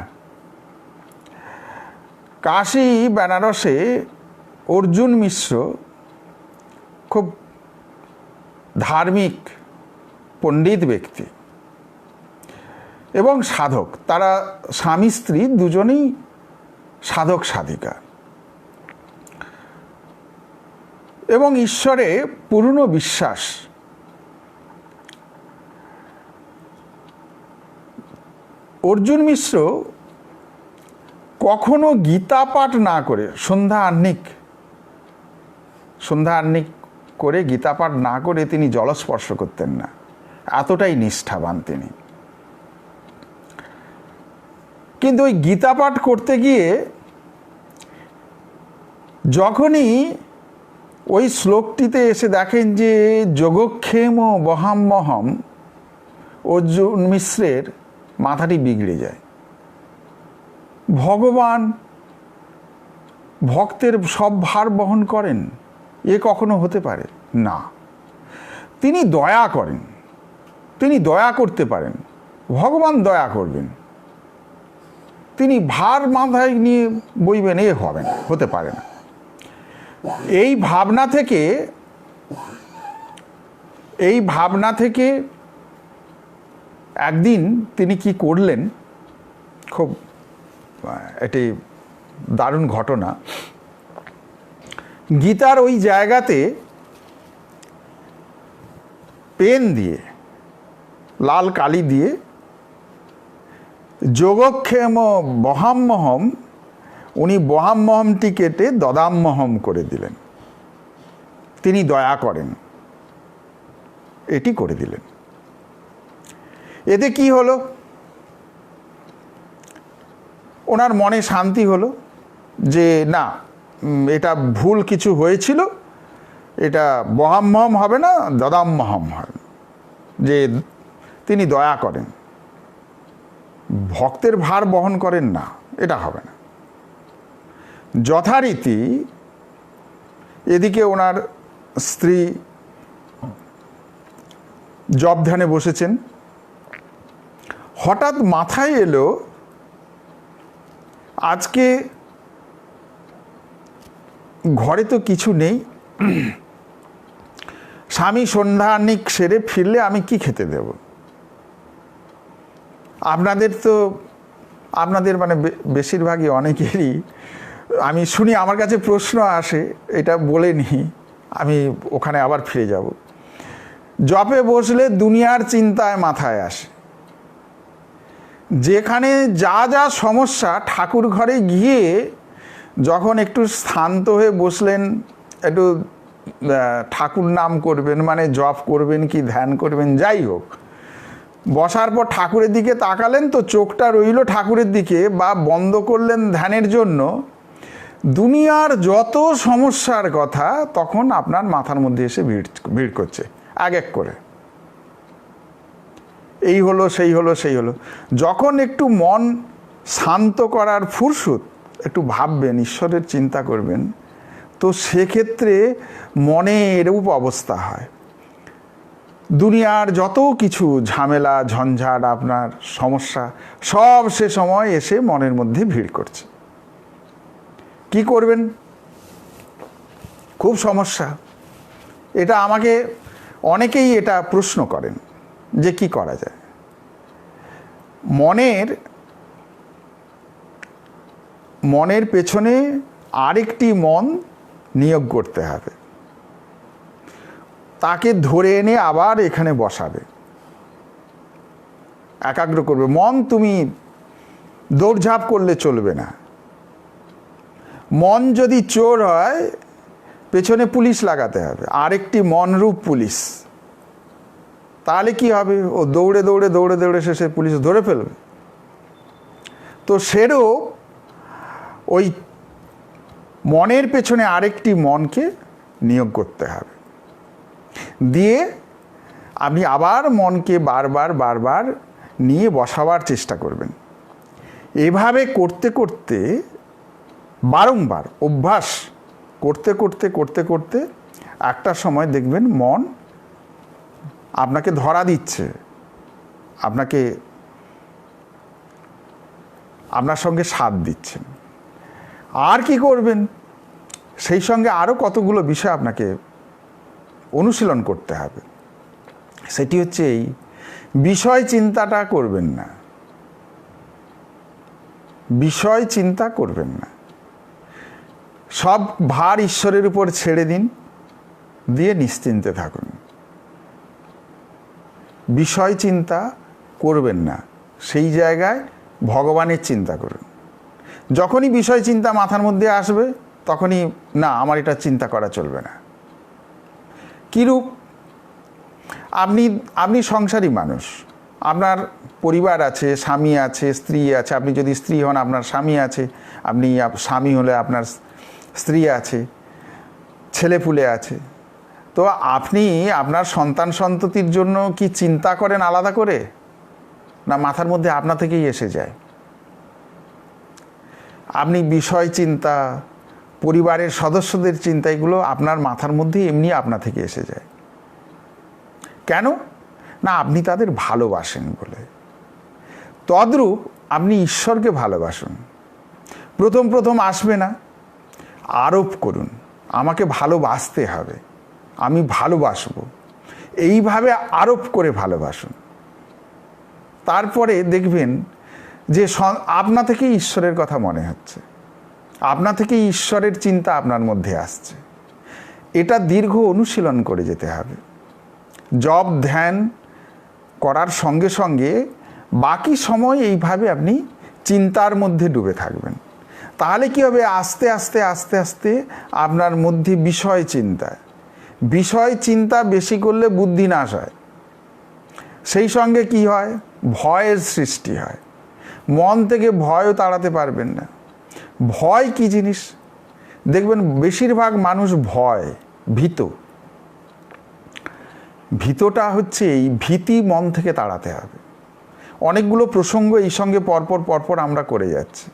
কাশী বেনারসে অর্জুন মিশ্র খুব ধার্মিক পণ্ডিত ব্যক্তি এবং সাধক, তারা স্বামী স্ত্রী দুজনেই সাধক সাধিকা এবং ঈশ্বরে পূর্ণ বিশ্বাস। অর্জুন মিশ্র কখনো গীতা পাঠ না করে, সন্ধ্যা আহ্নিক করে গীতা পাঠ না করে তিনি জলস্পর্শ করতেন না, এতটাই নিষ্ঠাবান তিনি। কিন্তু ওই গীতা পাঠ করতে গিয়ে যখনই ওই শ্লোকটিতে এসে দেখেন যে যোগক্ষেম বহাম্যহম, অর্জুন মিশ্রের মাথাটি বিগড়ে যায়। ভগবান ভক্তের সব ভার বহন করেন, এ কখনো হতে পারে না। তিনি দয়া করেন, তিনি দয়া করতে পারেন, ভগবান দয়া করবেন, তিনি ভার মাথায় নিয়ে বইবেন, এ হবে না, হতে পারে না। এই ভাবনা থেকে একদিন তিনি কি করলেন, খুব এটি দারুণ ঘটনা। গীতার ওই জায়গাতে পেন দিয়ে, লাল কালি দিয়ে যোগক্ষেম বহাম্যহম, উনি বহাম্যহমটি কেটে দদাম্যহম করে দিলেন। তিনি দয়া করেন, এটি করে দিলেন। এতে কি হলো? ওনার মনে শান্তি হলো যে না, এটা ভুল কিছু হয়েছিল, এটা বহাম্যহম হবে না, দদাম্যহম হবে, যে তিনি দয়া করেন, ভক্তের ভার বহন করেন না, এটা হবে না। যথারীতি এদিকে ওনার স্ত্রী জপ ধ্যানে বসেছেন, হঠাৎ মাথায় এলো আজকে ঘরে তো কিছু নেই, স্বামী সন্ধ্যা আহ্নিক সেরে ফিরলে আমি কি খেতে দেব? আপনাদের মানে বেশিরভাগই, অনেকেরই আমি শুনি, আমার কাছে প্রশ্ন আসে, এটা বলে নিই, আমি ওখানে আবার ফিরে যাব। জপে বসলে দুনিয়ার চিন্তায় মাথায় আসে, যেখানে যা যা সমস্যা, ঠাকুর ঘরে গিয়ে যখন একটু শান্ত হয়ে বসলেন, একটু ঠাকুর নাম করবেন, মানে জপ করবেন কি ধ্যান করবেন, যাই হোক, বসার পর ঠাকুরের দিকে তাকালেন তো চোখটা রইল ঠাকুরের দিকে, বা বন্ধ করলেন ধ্যানের জন্য, দুনিয়ার যত সমস্যার কথা তখন আপনার মাথার মধ্যে এসে ভিড় করছে এক এক করে। এই হলো, সেই হলো, সেই হলো। যখন একটু মন শান্ত করার ফুরসুত, একটু ভাববেন, ঈশ্বরের চিন্তা করবেন, তো সেক্ষেত্রে মনে এরূপ অবস্থা হয়। দুনিয়ার যত কিছু ঝামেলা ঝঞ্ঝাট আপনার সমস্যা সব সে সময় এসে মনের মধ্যে ভিড় করছে। কি করবেন? খুব সমস্যা। এটা আমাকে অনেকেই এটা প্রশ্ন করেন যে কি করা যায়। মনের পেছনে আরেকটি মন নিয়োগ করতে হবে, তাকে ধরে এনে আবার এখানে বসাবে, একাগ্র করবে। মন তুমি দৌড়ঝাঁপ করলে চলবে না। মন যদি চোর হয় পেছনে পুলিশ লাগাতে হবে, আরেকটি মনরূপ পুলিশ। তাহলে কি হবে? ও দৌড়ে দৌড়ে দৌড়ে দৌড়ে শেষে পুলিশ ধরে ফেলবে। তো সেরও ওই মনের পেছনে আরেকটি মনকে নিয়োগ করতে হবে, দিয়ে আপনি আবার মনকে বারবার বারবার নিয়ে বসাবার চেষ্টা করবেন। এভাবে করতে করতে বারংবার অভ্যাস করতে করতে করতে করতে একটা সময় দেখবেন মন আপনাকে ধরা দিচ্ছে, আপনার সঙ্গে সাথ দিচ্ছেন। আর কি করবেন? সেই সঙ্গে আরও কতগুলো বিষয় আপনাকে অনুশীলন করতে হবে। সেটি হচ্ছে এই বিষয় চিন্তাটা করবেন না, বিষয় চিন্তা করবেন না। সব ভার ঈশ্বরের উপর ছেড়ে দিন, দিয়ে নিশ্চিন্তে থাকুন। বিষয় চিন্তা করবেন না, সেই জায়গায় ভগবানের চিন্তা করুন। যখনই বিষয় চিন্তা মাথার মধ্যে আসবে তখনই না, আমার এটা চিন্তা করা চলবে না। কীরূপ? আপনি সংসারী মানুষ, আপনার পরিবার আছে, স্বামী আছে, স্ত্রী আছে। আপনি যদি স্ত্রী হন আপনার স্বামী আছে, আপনি স্বামী হলে আপনার স্ত্রী আছে, ছেলেপুলে আছে। তো আপনি আপনার সন্তান সন্ততির জন্য কি চিন্তা করেন আলাদা করে, না মাথার মধ্যে আপনা থেকেই এসে যায়? আপনি বিষয় চিন্তা, পরিবারের সদস্যদের চিন্তা, এগুলো আপনার মাথার মধ্যে এমনি আপনা থেকে এসে যায়। কেন? না, আপনি তাদের ভালোবাসেন বলে। তদ্রূপ আপনি ঈশ্বরকে ভালোবাসুন। প্রথম প্রথম আসবে না, আরোপ করুন, আমাকে ভালোবাসতে হবে, আমি ভালোবাসবো, এইভাবে আরোপ করে ভালোবাসুন। তারপরে দেখবেন যে আপনা থেকেই ঈশ্বরের কথা মনে হচ্ছে, আপনা থেকেই ঈশ্বরের চিন্তা আপনার মধ্যে আসছে। এটা দীর্ঘ অনুশীলন করে যেতে হবে। জপ ধ্যান করার সঙ্গে সঙ্গে বাকি সময় এইভাবে আপনি চিন্তার মধ্যে ডুবে থাকবেন। তাহলে কি হবে? আস্তে আস্তে আস্তে আস্তে আপনার মধ্যে বিষয় চিন্তা বেশি করলে বুদ্ধি নাশ হয়। সেই সঙ্গে কি হয়? ভয়ের সৃষ্টি হয়। মন থেকে ভয়ও তাড়াতে পারবেন না। ভয় কি জিনিস? দেখবেন বেশিরভাগ মানুষ ভীতটা হচ্ছে এই ভীতি মন থেকে তাড়াতে হবে। অনেকগুলো প্রসঙ্গ এই সঙ্গে পরপর আমরা করে যাচ্ছি।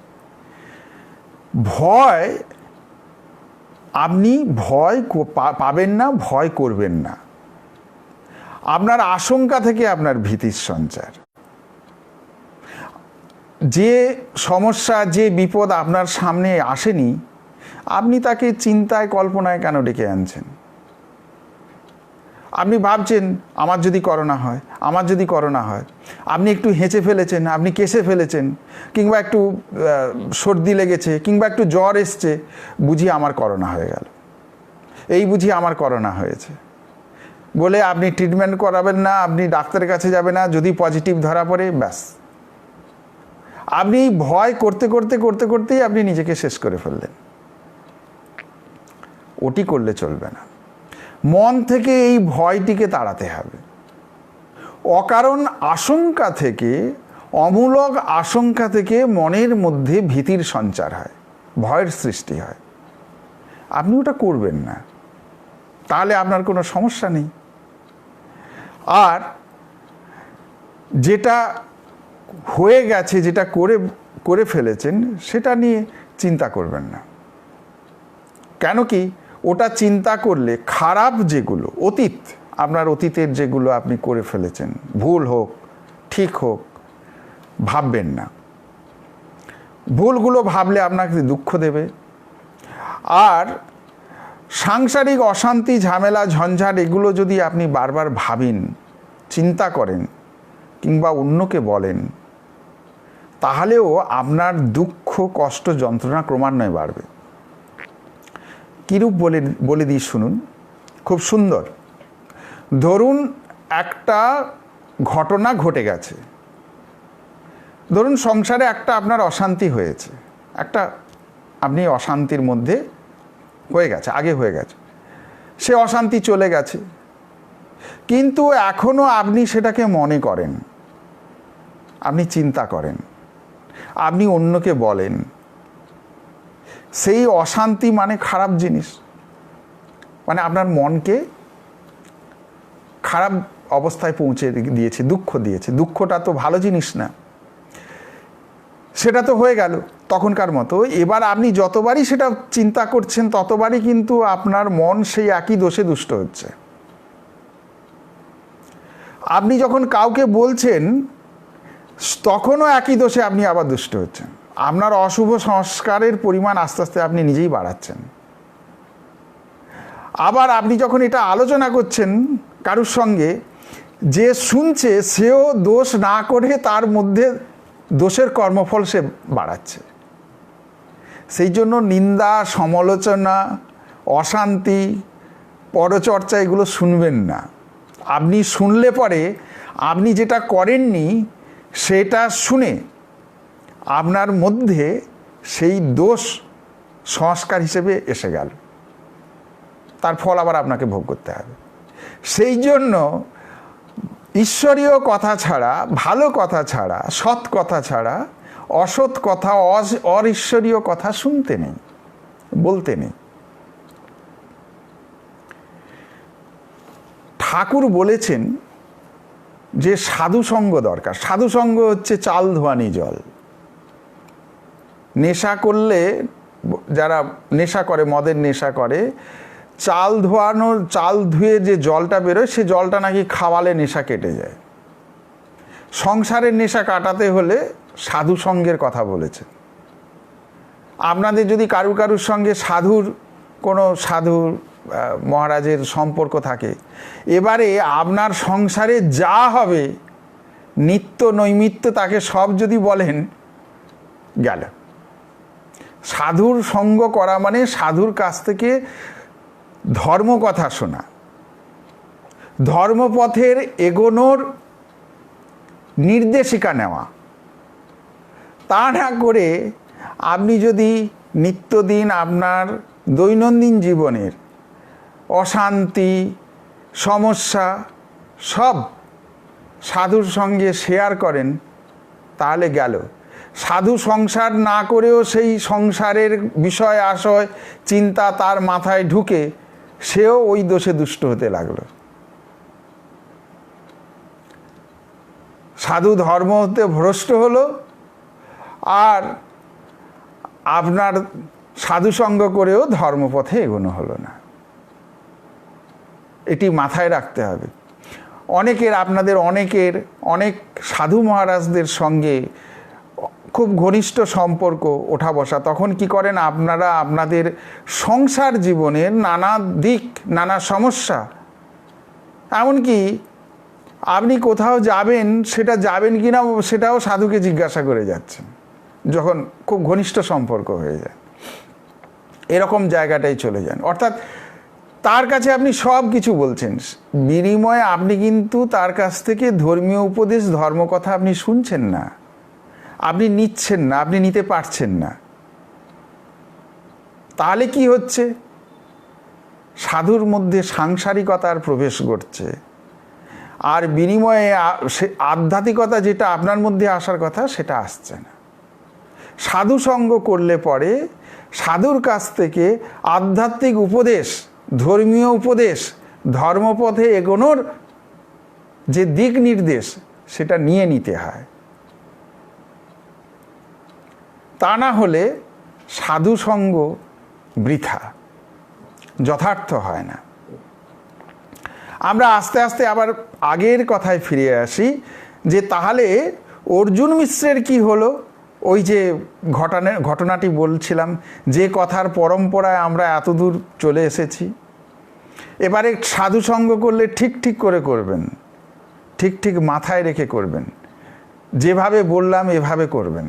আপনি ভয় পাবেন না, ভয় করবেন না। আপনার আশঙ্কা থেকে আপনার ভীতির সঞ্চার। যে সমস্যা, যে বিপদ আপনার সামনে আসেনি, আপনি তাকে চিন্তায় কল্পনায় কেন ডেকে আনছেন? আপনি ভাবছেন আমার যদি করোনা হয়, আমার যদি করোনা হয়। আপনি একটু হেঁচে ফেলেছেন, আপনি কেসে ফেলেছেন, কিংবা একটু সর্দি লেগেছে, কিংবা একটু জ্বর এসছে, বুঝি আমার করোনা হয়ে গেল, এই বুঝি আমার করোনা হয়েছে বলে আপনি ট্রিটমেন্ট করাবেন না, আপনি ডাক্তারের কাছে যাবেন না। যদি পজিটিভ ধরা পড়ে, ব্যাস আপনি ভয় করতে করতে করতে করতেই আপনি নিজেকে শেষ করে ফেললেন। ওটি করলে চলবে না। মন থেকে এই ভয়টিকে তাড়াতে হবে। অকারণ আশঙ্কা থেকে, অমূলক আশঙ্কা থেকে মনের মধ্যে ভীতির সঞ্চার হয়, ভয়ের সৃষ্টি হয়। আপনি ওটা করবেন না, তাহলে আপনার কোনো সমস্যা নেই। আর যেটা হয়ে গেছে, যেটা করে ফেলেছেন, সেটা নিয়ে চিন্তা করবেন না। কেন কি? ওটা চিন্তা করলে খারাপ যেগুলো, অতীত আপনার অতীতের যেগুলো আপনি করে ফেলেছেন, ভুল হোক ঠিক হোক, ভাববেন না। ভুলগুলো ভাবলে আপনাকে দুঃখ দেবে। আর সাংসারিক অশান্তি, ঝামেলা, ঝঞ্ঝাট এগুলো যদি আপনি বারবার ভাবেন, চিন্তা করেন কিংবা অন্যকে বলেন, তাহলেও আপনার দুঃখ, কষ্ট, যন্ত্রণা ক্রমান্বয়ে বাড়বে। কীরূপ বলে দিই শুনুন, খুব সুন্দর। ধরুন একটা ঘটনা ঘটে গেছে, ধরুন সংসারে একটা আপনার অশান্তি হয়েছে, একটা আপনি অশান্তির মধ্যে হয়ে গেছে, আগে হয়ে গেছে, সে অশান্তি চলে গেছে, কিন্তু এখনও আপনি সেটাকে মনে করেন, আপনি চিন্তা করেন, আপনি অন্যকে বলেন। সেই অশান্তি মানে খারাপ জিনিস, মানে আপনার মনকে খারাপ অবস্থায় পৌঁছে দিয়েছে, দুঃখ দিয়েছে। দুঃখটা তো ভালো জিনিস না, সেটা তো হয়ে গেল তখনকার মতো। এবার আপনি যতবারই সেটা চিন্তা করছেন ততবারই কিন্তু আপনার মন সেই একই দোষে দুষ্ট হচ্ছে। আপনি যখন কাউকে বলছেন তখনও একই দোষে আপনি আবার দুষ্ট হচ্ছেন। আপনার অশুভ সংস্কারের পরিমাণ আস্তে আস্তে আপনি নিজেই বাড়াচ্ছেন। আবার আপনি যখন এটা আলোচনা করছেন কারুর সঙ্গে, যে শুনছে সেও দোষ না করে তার মধ্যে দোষের কর্মফল সে বাড়াচ্ছে। সেই জন্য নিন্দা, সমালোচনা, অশান্তি, পরচর্চা এগুলো শুনবেন না। আপনি শুনলে পরে আপনি যেটা করেননি সেটা শুনে আপনার মধ্যে সেই দোষ সংস্কার হিসেবে এসে গেল, তার ফল আবার আপনাকে ভোগ করতে হবে। সেই জন্য ঈশ্বরীয় কথা ছাড়া, ভালো কথা ছাড়া, সৎ কথা ছাড়া অসৎ কথা, অঈশ্বরীয় কথা শুনতে নেই, বলতে নেই। ঠাকুর বলেছেন যে সাধুসঙ্গ দরকার। সাধুসঙ্গ হচ্ছে চাল ধোয়ানি জল। নেশা করলে, যারা নেশা করে, মদের নেশা করে, চাল ধুয়ে যে জলটা বেরোয় সে জলটা নাকি খাওয়ালে নেশা কেটে যায়। সংসারের নেশা কাটাতে হলে সাধু সঙ্গের কথা বলেছে। আপনাদের যদি কারুর সঙ্গে কোনো সাধু মহারাজের সম্পর্ক থাকে, এবারে আপনার সংসারে যা হবে নিত্য নৈমিত্য তাকে সব যদি বলেন, গেল। সাধুর সঙ্গ করা মানে সাধুর কাছ থেকে ধর্ম কথা শোনা, ধর্মপথের এগোনোর নির্দেশিকা নেওয়া। তা না করে আপনি যদি নিত্যদিন আপনার দৈনন্দিন জীবনের অশান্তি, সমস্যা সব সাধুর সঙ্গে শেয়ার করেন, তাহলে গেল। সাধু সংসার না করেও সেই সংসারের বিষয় আশয় চিন্তা তার মাথায় ঢুকে সেও ওই দোষে দুষ্ট হতে লাগলো। সাধু ধর্ম হতে ভ্রষ্ট হলো, আর আপনার সাধুসঙ্গ করেও ধর্মপথে এগোনো হলো না। এটি মাথায় রাখতে হবে। আপনাদের অনেক সাধু মহারাজদের সঙ্গে খুব ঘনিষ্ঠ সম্পর্ক, ওঠা বসা। তখন কি করেন আপনারা? আপনাদের সংসার জীবনের নানা দিক, নানা সমস্যা, এমনকি আপনি কোথাও যাবেন, সেটা যাবেন কি না সেটাও সাধুকে জিজ্ঞাসা করে যাচ্ছেন, যখন খুব ঘনিষ্ঠ সম্পর্ক হয়ে যায়। এরকম জায়গাটাই চলে যান। অর্থাৎ তার কাছে আপনি সব কিছু বলছেন, বিনিময়ে আপনি কিন্তু তার কাছ থেকে ধর্মীয় উপদেশ, ধর্মকথা আপনি শুনছেন না, আপনি নিচ্ছেন না, আপনি নিতে পারছেন না। তাহলে কি হচ্ছে? সাধুর মধ্যে সাংসারিকতার প্রবেশ ঘটছে, আর বিনিময়ে আধ্যাত্মিকতা যেটা আপনার মধ্যে আসার কথা সেটা আসছে না। সাধু সঙ্গ করলে পরে সাধুর কাছ থেকে আধ্যাত্মিক উপদেশ, ধর্মীয় উপদেশ, ধর্মপথে এগোনোর যে দিক নির্দেশ সেটা নিয়ে নিতে হয়। তা না হলে সাধু সঙ্গ বৃথা, যথার্থ হয় না। আমরা আস্তে আস্তে আবার আগের কথায় ফিরে আসি যে তাহলে অর্জুন মিশ্রের কি হলো। ওই যে ঘটনাটি বলছিলাম, যে কথার পরম্পরায় আমরা এত দূর চলে এসেছি। এবারে সাধু সঙ্গ করলে ঠিক ঠিক করে করবেন, ঠিক ঠিক মাথায় রেখে করবেন, যেভাবে বললাম এভাবে করবেন।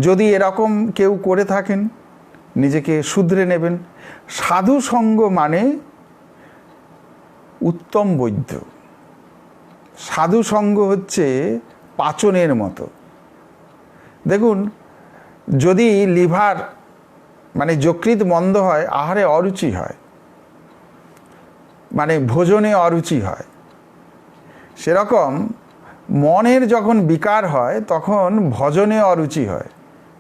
যদি এরকম কেউ করে থাকেন নিজেকে শুধরে নেবেন। সাধু সঙ্গ মানে উত্তম বৈদ্য। সাধু সঙ্গ হচ্ছে পাচনের মতো। দেখুন, যদি লিভার মানে যকৃৎ মন্দ হয়, আহারে অরুচি হয়, মানে ভোজনে অরুচি হয়, সেরকম মনের যখন বিকার হয় তখন ভজনে অরুচি হয়,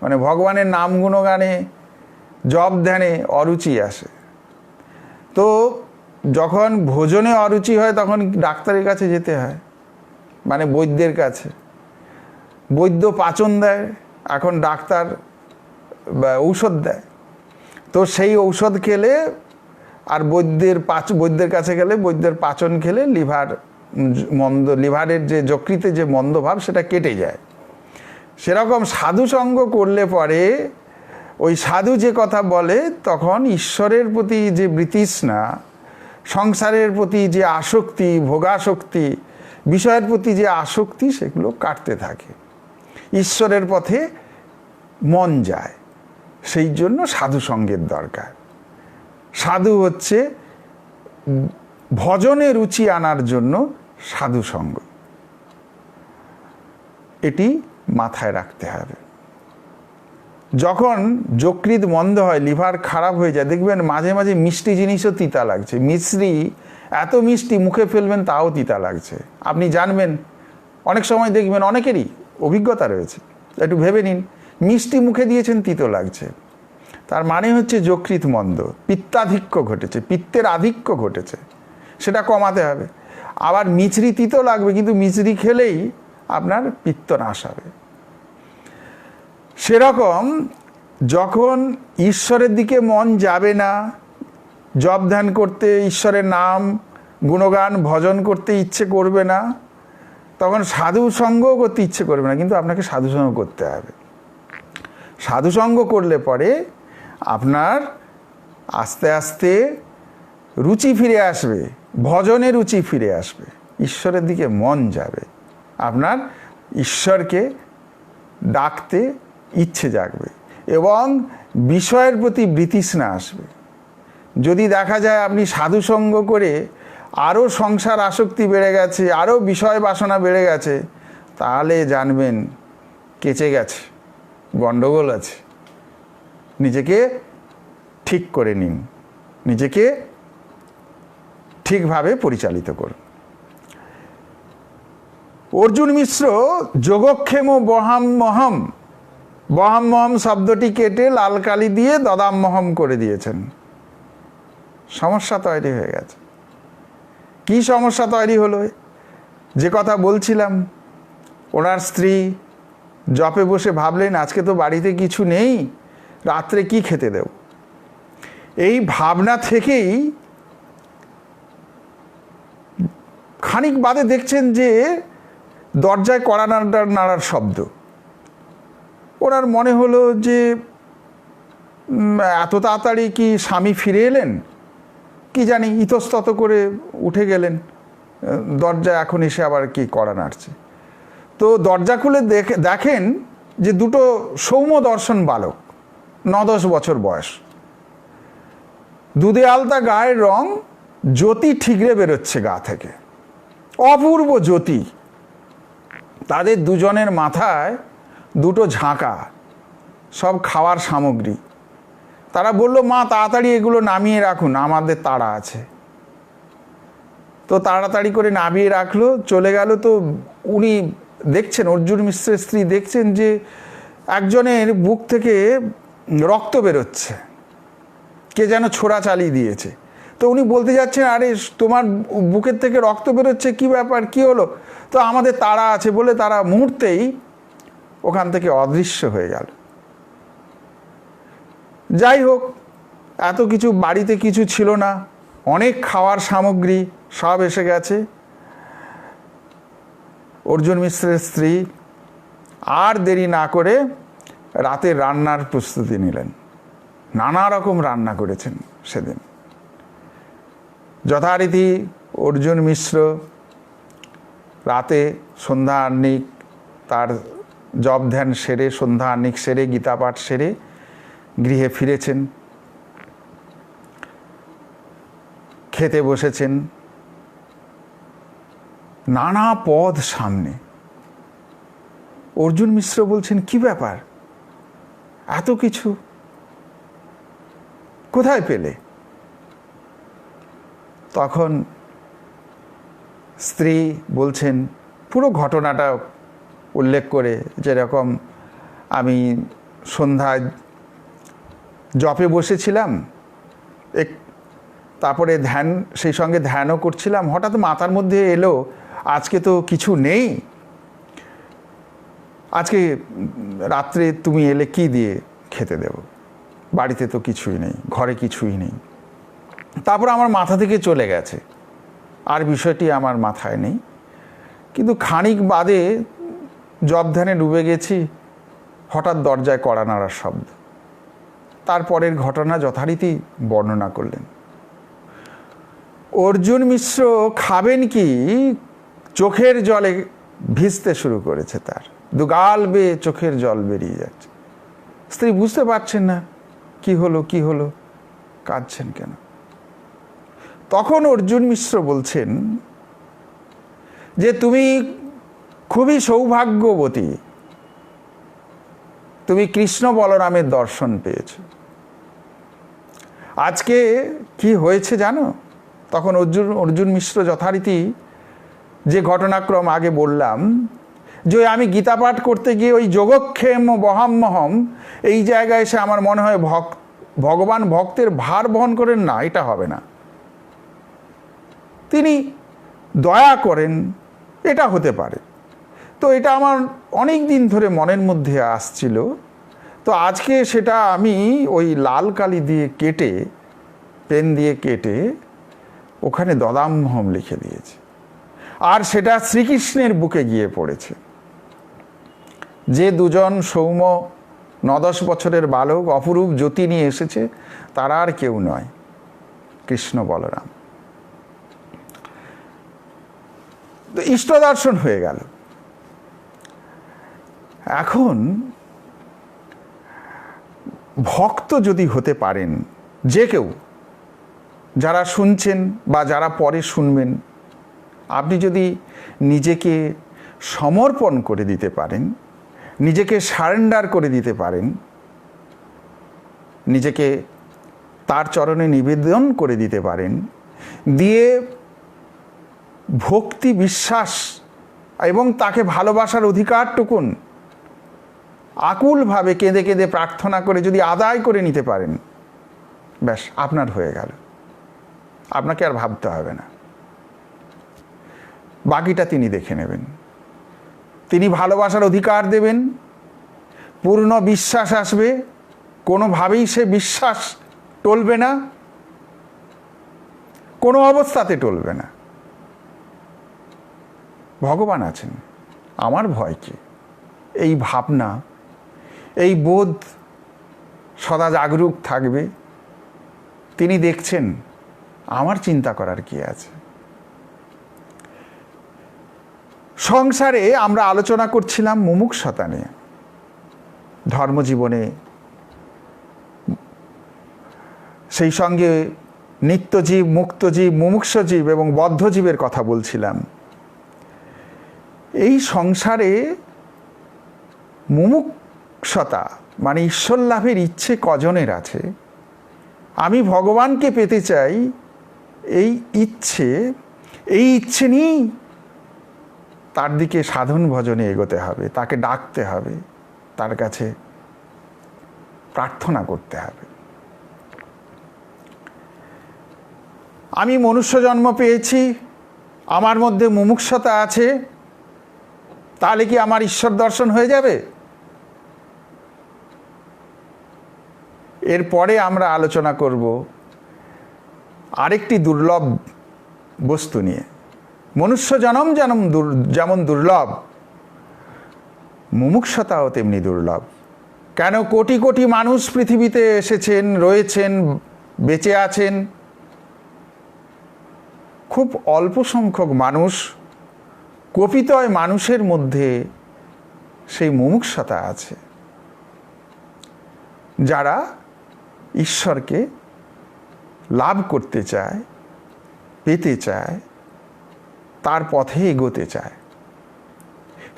মানে ভগবানের নাম গুণগানে জপ ধ্যানে অরুচি আসে। তো যখন ভোজনে অরুচি হয় তখন ডাক্তারের কাছে যেতে হয়, মানে বৈদ্যের কাছে। বৈদ্য পাচন দেয়, এখন ডাক্তার ঔষধ দেয়। তো সেই ঔষধ খেলে আর বৈদ্যের কাছে গেলে বৈদ্যের পাচন খেলে লিভারের যে যকৃতে যে মন্দভাব সেটা কেটে যায়। সেরকম সাধু সঙ্গ করলে পরে ওই সাধু যে কথা বলে তখন ঈশ্বরের প্রতি যে বৃতৃষ্ণা, সংসারের প্রতি যে আসক্তি, ভোগাসক্তি, বিষয়ের প্রতি যে আসক্তি, সেগুলো কাটতে থাকে, ঈশ্বরের পথে মন যায়। সেই জন্য সাধু সঙ্গের দরকার। সাধু হচ্ছে ভজনে রুচি আনার জন্য সাধু সঙ্গ, এটি মাথায় রাখতে হবে। যখন যকৃৎ মন্দ হয়, লিভার খারাপ হয়ে যায়, দেখবেন মাঝে মাঝে মিষ্টি জিনিসও তিতা লাগছে। মিশ্রি এত মিষ্টি মুখে ফেলবেন তাও তিতা লাগছে। আপনি জানবেন, অনেক সময় দেখবেন, অনেকেরই অভিজ্ঞতা রয়েছে, একটু ভেবে নিন, মিষ্টি মুখে দিয়েছেন তিতো লাগছে, তার মানে হচ্ছে যকৃৎ মন্দ, পিত্তাধিক্য ঘটেছে, পিত্তের আধিক্য ঘটেছে, সেটা কমাতে হবে। আবার মিছরি তিতো লাগবে, কিন্তু মিছরি খেলেই আপনার পিত্ত নাশ হবে। সেরকম যখন ঈশ্বরের দিকে মন যাবে না, জপ ধ্যান করতে, ঈশ্বরের নাম গুণগান ভজন করতে ইচ্ছে করবে না, তখন সাধু সঙ্গও করতে ইচ্ছে করবে না, কিন্তু আপনাকে সাধু সঙ্গ করতে হবে। সাধু সঙ্গ করলে পরে আপনার আস্তে আস্তে রুচি ফিরে আসবে, ভজনে রুচি ফিরে আসবে, ঈশ্বরের দিকে মন যাবে, আপনার ঈশ্বরকে ডাকতে ইচ্ছে জাগবে এবং বিষয়ের প্রতি বৃতৃষ্ণা আসবে। যদি দেখা যায় আপনি সাধু সঙ্গ করে আরও সংসার আসক্তি বেড়ে গেছে, আরও বিষয় বাসনা বেড়ে গেছে, তাহলে জানবেন কেচে গেছে, গণ্ডগোল আছে। নিজেকে ঠিক করে নিন, নিজেকে ঠিকভাবে পরিচালিত করুন। অর্জুন মিশ্র যোগক্ষেম বহাম্মহম, বহাম্মহম শব্দটি কেটে লাল কালি দিয়ে দদাম্মহম করে দিয়েছেন। সমস্যা তৈরি হয়ে গেছে। কি সমস্যা তৈরি হলো? যে কথা বলছিলাম, ওনার স্ত্রী জপে বসে ভাবলেন আজকে তো বাড়িতে কিছু নেই, রাত্রে কি খেতে দেব। এই ভাবনা থেকেই খানিক বাদে দেখছেন যে দরজায় কড়া নাড়ার শব্দ। ওনার মনে হলো যে এত তাড়াতাড়ি কি স্বামী ফিরে এলেন, কি জানি, ইতস্তত করে উঠে গেলেন, দরজা এখন এসে আবার কি কড়া নাড়ছে। তো দরজা খুলে দেখেন যে দুটো সৌম্য দর্শন বালক, 9-10 বছর বয়স, দুধে আলতা গায়ের রং, জ্যোতি ঠিকরে বেরোচ্ছে গা থেকে, অপূর্ব জ্যোতি। তাদের দুজনের মাথায় দুটো ঝাঁকা, সব খাওয়ার সামগ্রী। তারা বলল, মা তাড়াতাড়ি এগুলো নামিয়ে রাখুন, আমাদের তাড়া আছে। তো তাড়াতাড়ি করে নামিয়ে রাখলো, চলে গেল। তো উনি দেখছেন, অর্জুন মিশ্রের স্ত্রী দেখছেন যে একজনের বুক থেকে রক্ত বেরোচ্ছে, কে যেন ছোড়া চালিয়ে দিয়েছে। তো উনি বলতে যাচ্ছেন, আরে তোমার বুকের থেকে রক্ত বেরোচ্ছে, কি ব্যাপার, কি হলো? তো আমাদের তাড়া আছে বলে তারা মুহূর্তেই ওখান থেকে অদৃশ্য হয়ে গেল। যাই হোক, এত কিছু বাড়িতে কিছু ছিল না, অনেক খাওয়ার সামগ্রী সব এসে গেছে। অর্জুন মিশ্রের স্ত্রী আর দেরি না করে রাতের রান্নার প্রস্তুতি নিলেন। নানা রকম রান্না করেছেন সেদিন। যথারীতি অর্জুন মিশ্র রাতে সন্ধ্যা আহ্নিক, তার জপ ধ্যান সেরে, সন্ধ্যা আহ্নিক সেরে, গীতা পাঠ সেরে গৃহে ফিরেছেন, খেতে বসেছেন। নানা পদ সামনে। অর্জুন মিশ্র বলছেন, কি ব্যাপার, এত কিছু কোথায় পেলে? তখন স্ত্রী বলছেন, পুরো ঘটনাটা উল্লেখ করে, যেরকম আমি সন্ধ্যায় জপে বসেছিলাম, তারপরে ধ্যান, সেই সঙ্গে ধ্যানও করছিলাম, হঠাৎ মাথার মধ্যে এলো আজকে তো কিছু নেই, আজকে রাত্রে তুমি এলে কি দিয়ে খেতে দেব, বাড়িতে তো কিছুই নেই, ঘরে কিছুই নেই। তারপর আমার মাথা থেকে চলে গেছে, আর বিষয়টি আমার মাথায় নেই। কিন্তু খানিক বাদে জপ ধ্যানে ডুবে গেছি, হঠাৎ দরজায় কড়া নাড়ার শব্দ। তারপরের ঘটনা যথারীতি বর্ণনা করলেন। অর্জুন মিশ্র খাবেন কি, চোখের জলে ভিজতে শুরু করেছে, তার দুগাল বেয়ে চোখের জল বেরিয়ে যাচ্ছে। স্ত্রী বুঝতে পারছেন না কি হলো, কি হলো, কাঁদছেন কেন। তখন অর্জুন মিশ্র বলছেন যে তুমি খুবই সৌভাগ্যবতী, তুমি কৃষ্ণ বলরামের দর্শন পেয়েছ। আজকে কি হয়েছে জানো? তখন অর্জুন মিশ্র যথারীতি যে ঘটনাক্রম আগে বললাম, যে আমি গীতা পাঠ করতে গিয়ে ওই যোগক্ষেম বহাম্মহম, এই জায়গায় এসে আমার মনে হয় ভগবান ভক্তের ভার বহন করেন না, এটা হবে না, তিনি দয়া করেন, এটা হতে পারে। তো এটা আমার অনেক দিন ধরে মনের মধ্যে আসছিল। তো আজকে সেটা আমি ওই লাল কালি দিয়ে কেটে, পেন দিয়ে কেটে ওখানে দদাম্মহম লিখে দিয়েছি, আর সেটা শ্রীকৃষ্ণের বুকে গিয়ে পড়েছে। যে দুজন সৌম্য 9-10 বছরের বালক অপরূপ জ্যোতি নিয়ে এসেছে, তারা আর কেউ নয়, কৃষ্ণ বলরাম। তো ইষ্ট দর্শন হয়ে গেল। এখন ভক্ত যদি হতে পারেন, যে কেউ, যারা শুনছেন বা যারা পরে শুনবেন, আপনি যদি নিজেকে সমর্পণ করে দিতে পারেন, নিজেকে সারেন্ডার করে দিতে পারেন, নিজেকে তার চরণে নিবেদন করে দিতে পারেন, দিয়ে ভক্তি, বিশ্বাস এবং তাকে ভালোবাসার অধিকারটুকুন আকুলভাবে কেঁদে কেঁদে প্রার্থনা করে যদি আদায় করে নিতে পারেন, ব্যাস আপনার হয়ে গেল। আপনাকে আর ভাবতে হবে না, বাকিটা তিনি দেখে নেবেন। তিনি ভালোবাসার অধিকার দেবেন, পূর্ণ বিশ্বাস আসবে, কোনোভাবেই সে বিশ্বাস টলবে না, কোনো অবস্থাতে টলবে না। ভগবান আছেন, আমার ভয় কি, এই ভাবনা, এই বোধ সদা জাগরুক থাকবে। তিনি দেখছেন, আমার চিন্তা করার কি আছে। সংসারে আমরা আলোচনা করছিলাম মুমুক্ষুতা নিয়ে। ধর্মজীবনে সেই সঙ্গে নিত্যজীব, মুক্তজীব, মুমুক্ষুজীব এবং বদ্ধজীবের কথা বলছিলাম। এই সংসারে মুমুক্ষুতা মানে ঈশ্বর লাভের ইচ্ছে কজনের আছে? আমি ভগবানকে পেতে চাই, এই ইচ্ছে নিয়েই তার দিকে সাধন ভজনে এগোতে হবে, তাকে ডাকতে হবে, তার কাছে প্রার্থনা করতে হবে। আমি মনুষ্য জন্ম পেয়েছি, আমার মধ্যে মুমুক্ষুতা আছে, তাহলে কি আমার ঈশ্বর দর্শন হয়ে যাবে? এরপরে আমরা আলোচনা করব আরেকটি দুর্লভ বস্তু নিয়ে। মনুষ্য জনম যেমন দুর্লভ, মুমুক্ষতাও তেমনি দুর্লভ। কেন কোটি কোটি মানুষ পৃথিবীতে এসেছেন, রয়েছেন, বেঁচে আছেন, খুব অল্প সংখ্যক মানুষ, কপিতয় মানুষের মধ্যে সেই মুমুক্ষতা আছে, যারা ঈশ্বরকে লাভ করতে চায়, পেতে চায়, তার পথে এগোতে চায়।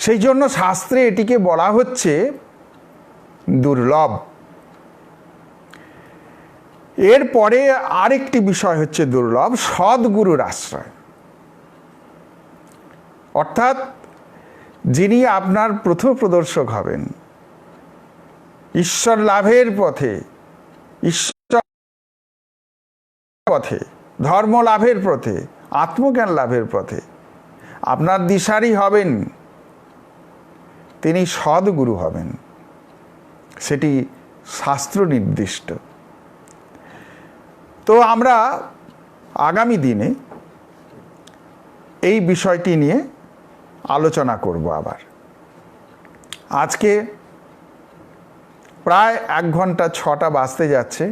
সেই জন্য শাস্ত্রে এটিকে বলা হচ্ছে দুর্লভ। এরপরে আরেকটি বিষয় হচ্ছে দুর্লভ, সদ্গুরুর আশ্রয়। অর্থাৎ যিনি আপনার পথপ্রদর্শক হবেন ঈশ্বর লাভের পথে, ঈশ্বর পথে, ধর্ম লাভের পথে, আত্মজ্ঞান লাভের পথে আপনার দিশারি হবেন, তিনি সদ্গুরু হবেন। সেটি শাস্ত্র নির্দিষ্ট। তো আমরা আগামী দিনে এই বিষয়টি নিয়ে আলোচনা করব আবার। আজকে প্রায় 1 ঘন্টা 6টা বাজতে যাচ্ছে।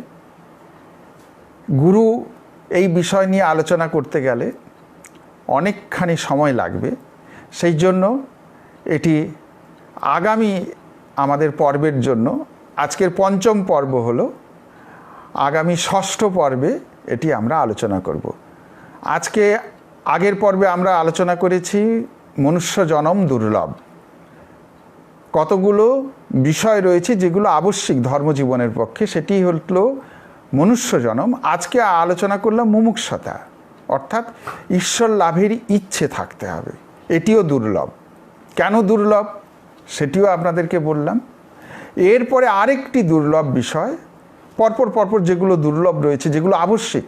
গুরু এই বিষয় নিয়ে আলোচনা করতে গেলে অনেকখানি সময় লাগবে। সেই জন্য এটি আগামী আমাদের পর্বের জন্য, আজকের 5ম পর্ব হলো, আগামী 6ষ্ঠ পর্বে এটি আমরা আলোচনা করব। আজকে আগের পর্বে আমরা আলোচনা করেছি মনুষ্য জনম দুর্লভ। কতগুলো বিষয় রয়েছে যেগুলো আবশ্যিক ধর্মজীবনের পক্ষে, সেটি হলো মনুষ্য জনম। আজকে আলোচনা করলাম মুমুক্ষতা, অর্থাৎ ঈশ্বর লাভের ইচ্ছে থাকতে হবে। এটিও দুর্লভ। কেন দুর্লভ সেটিও আপনাদেরকে বললাম। এরপরে আরেকটি দুর্লভ বিষয়, পরপর যেগুলো দুর্লভ রয়েছে, যেগুলো আবশ্যিক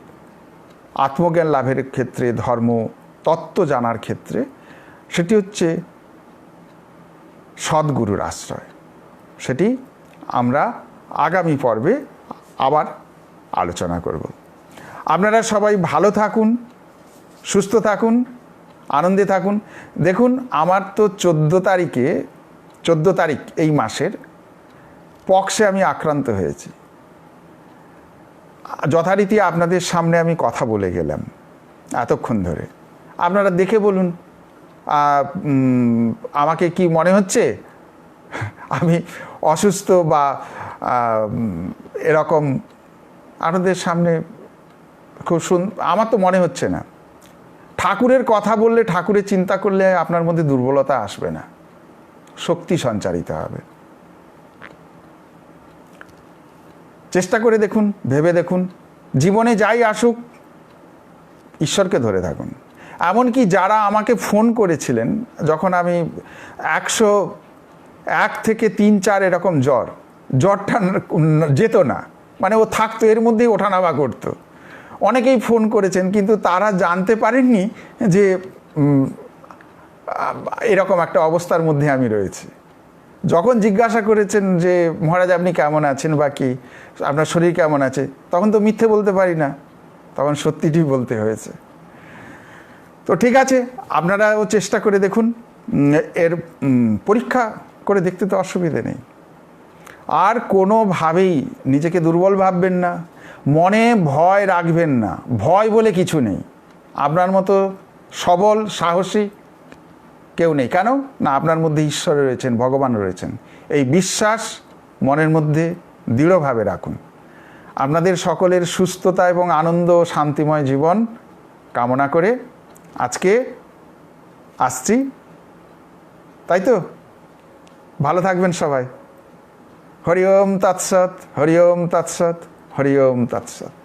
আত্মজ্ঞান লাভের ক্ষেত্রে, ধর্ম তত্ত্ব জানার ক্ষেত্রে, সেটি হচ্ছে সদ্গুরুর আশ্রয়। সেটি আমরা আগামী পর্বে আবার আলোচনা করব। আপনারা সবাই ভালো থাকুন, সুস্থ থাকুন, আনন্দে থাকুন। দেখুন, আমার তো 14 তারিখ এই মাসের পক্সে আমি আক্রান্ত হয়েছি। যথারীতি আপনাদের সামনে আমি কথা বলে গেলাম এতক্ষণ ধরে। আপনারা দেখে বলুন আমাকে কি মনে হচ্ছে আমি অসুস্থ বা এরকম আপনাদের সামনে খুব আমার তো মনে হচ্ছে না। ঠাকুরের কথা বললে, ঠাকুরের চিন্তা করলে আপনার মধ্যে দুর্বলতা আসবে না, শক্তি সঞ্চারিত হবে। চেষ্টা করে দেখুন, ভেবে দেখুন, জীবনে যাই আসুক ঈশ্বরকে ধরে থাকুন। এমনকি যারা আমাকে ফোন করেছিলেন যখন আমি 101 থেকে 3-4 এরকম জ্বরটা যেত না, মানে ও থাকতো, এর মধ্যেই ওঠানামা করতো, অনেকেই ফোন করেছেন, কিন্তু তারা জানতে পারেননি যে এরকম একটা অবস্থার মধ্যে আমি রয়েছি। যখন জিজ্ঞাসা করেছেন যে মহারাজ আপনি কেমন আছেন বা কি আপনার শরীর কেমন আছে, তখন তো মিথ্যে বলতে পারি না, তখন সত্যিটি বলতে হয়েছে। তো ঠিক আছে, আপনারাও চেষ্টা করে দেখুন, এর পরীক্ষা করে দেখতে তো অসুবিধে নেই। আর কোনোভাবেই নিজেকে দুর্বল ভাববেন না, মনে ভয় রাখবেন না। ভয় বলে কিছু নেই। আপনার মতো সবল সাহসী কেউ নেই। কেন না, আপনার মধ্যে ঈশ্বর রয়েছেন, ভগবান রয়েছেন। এই বিশ্বাস মনের মধ্যে দৃঢ়ভাবে রাখুন। আপনাদের সকলের সুস্থতা এবং আনন্দ, শান্তিময় জীবন কামনা করে আজকে আসছি, তাই তো? ভালো থাকবেন সবাই। হরি ওম তৎসৎ, হরি ওম তৎসৎ, হরি ওম তৎসৎ।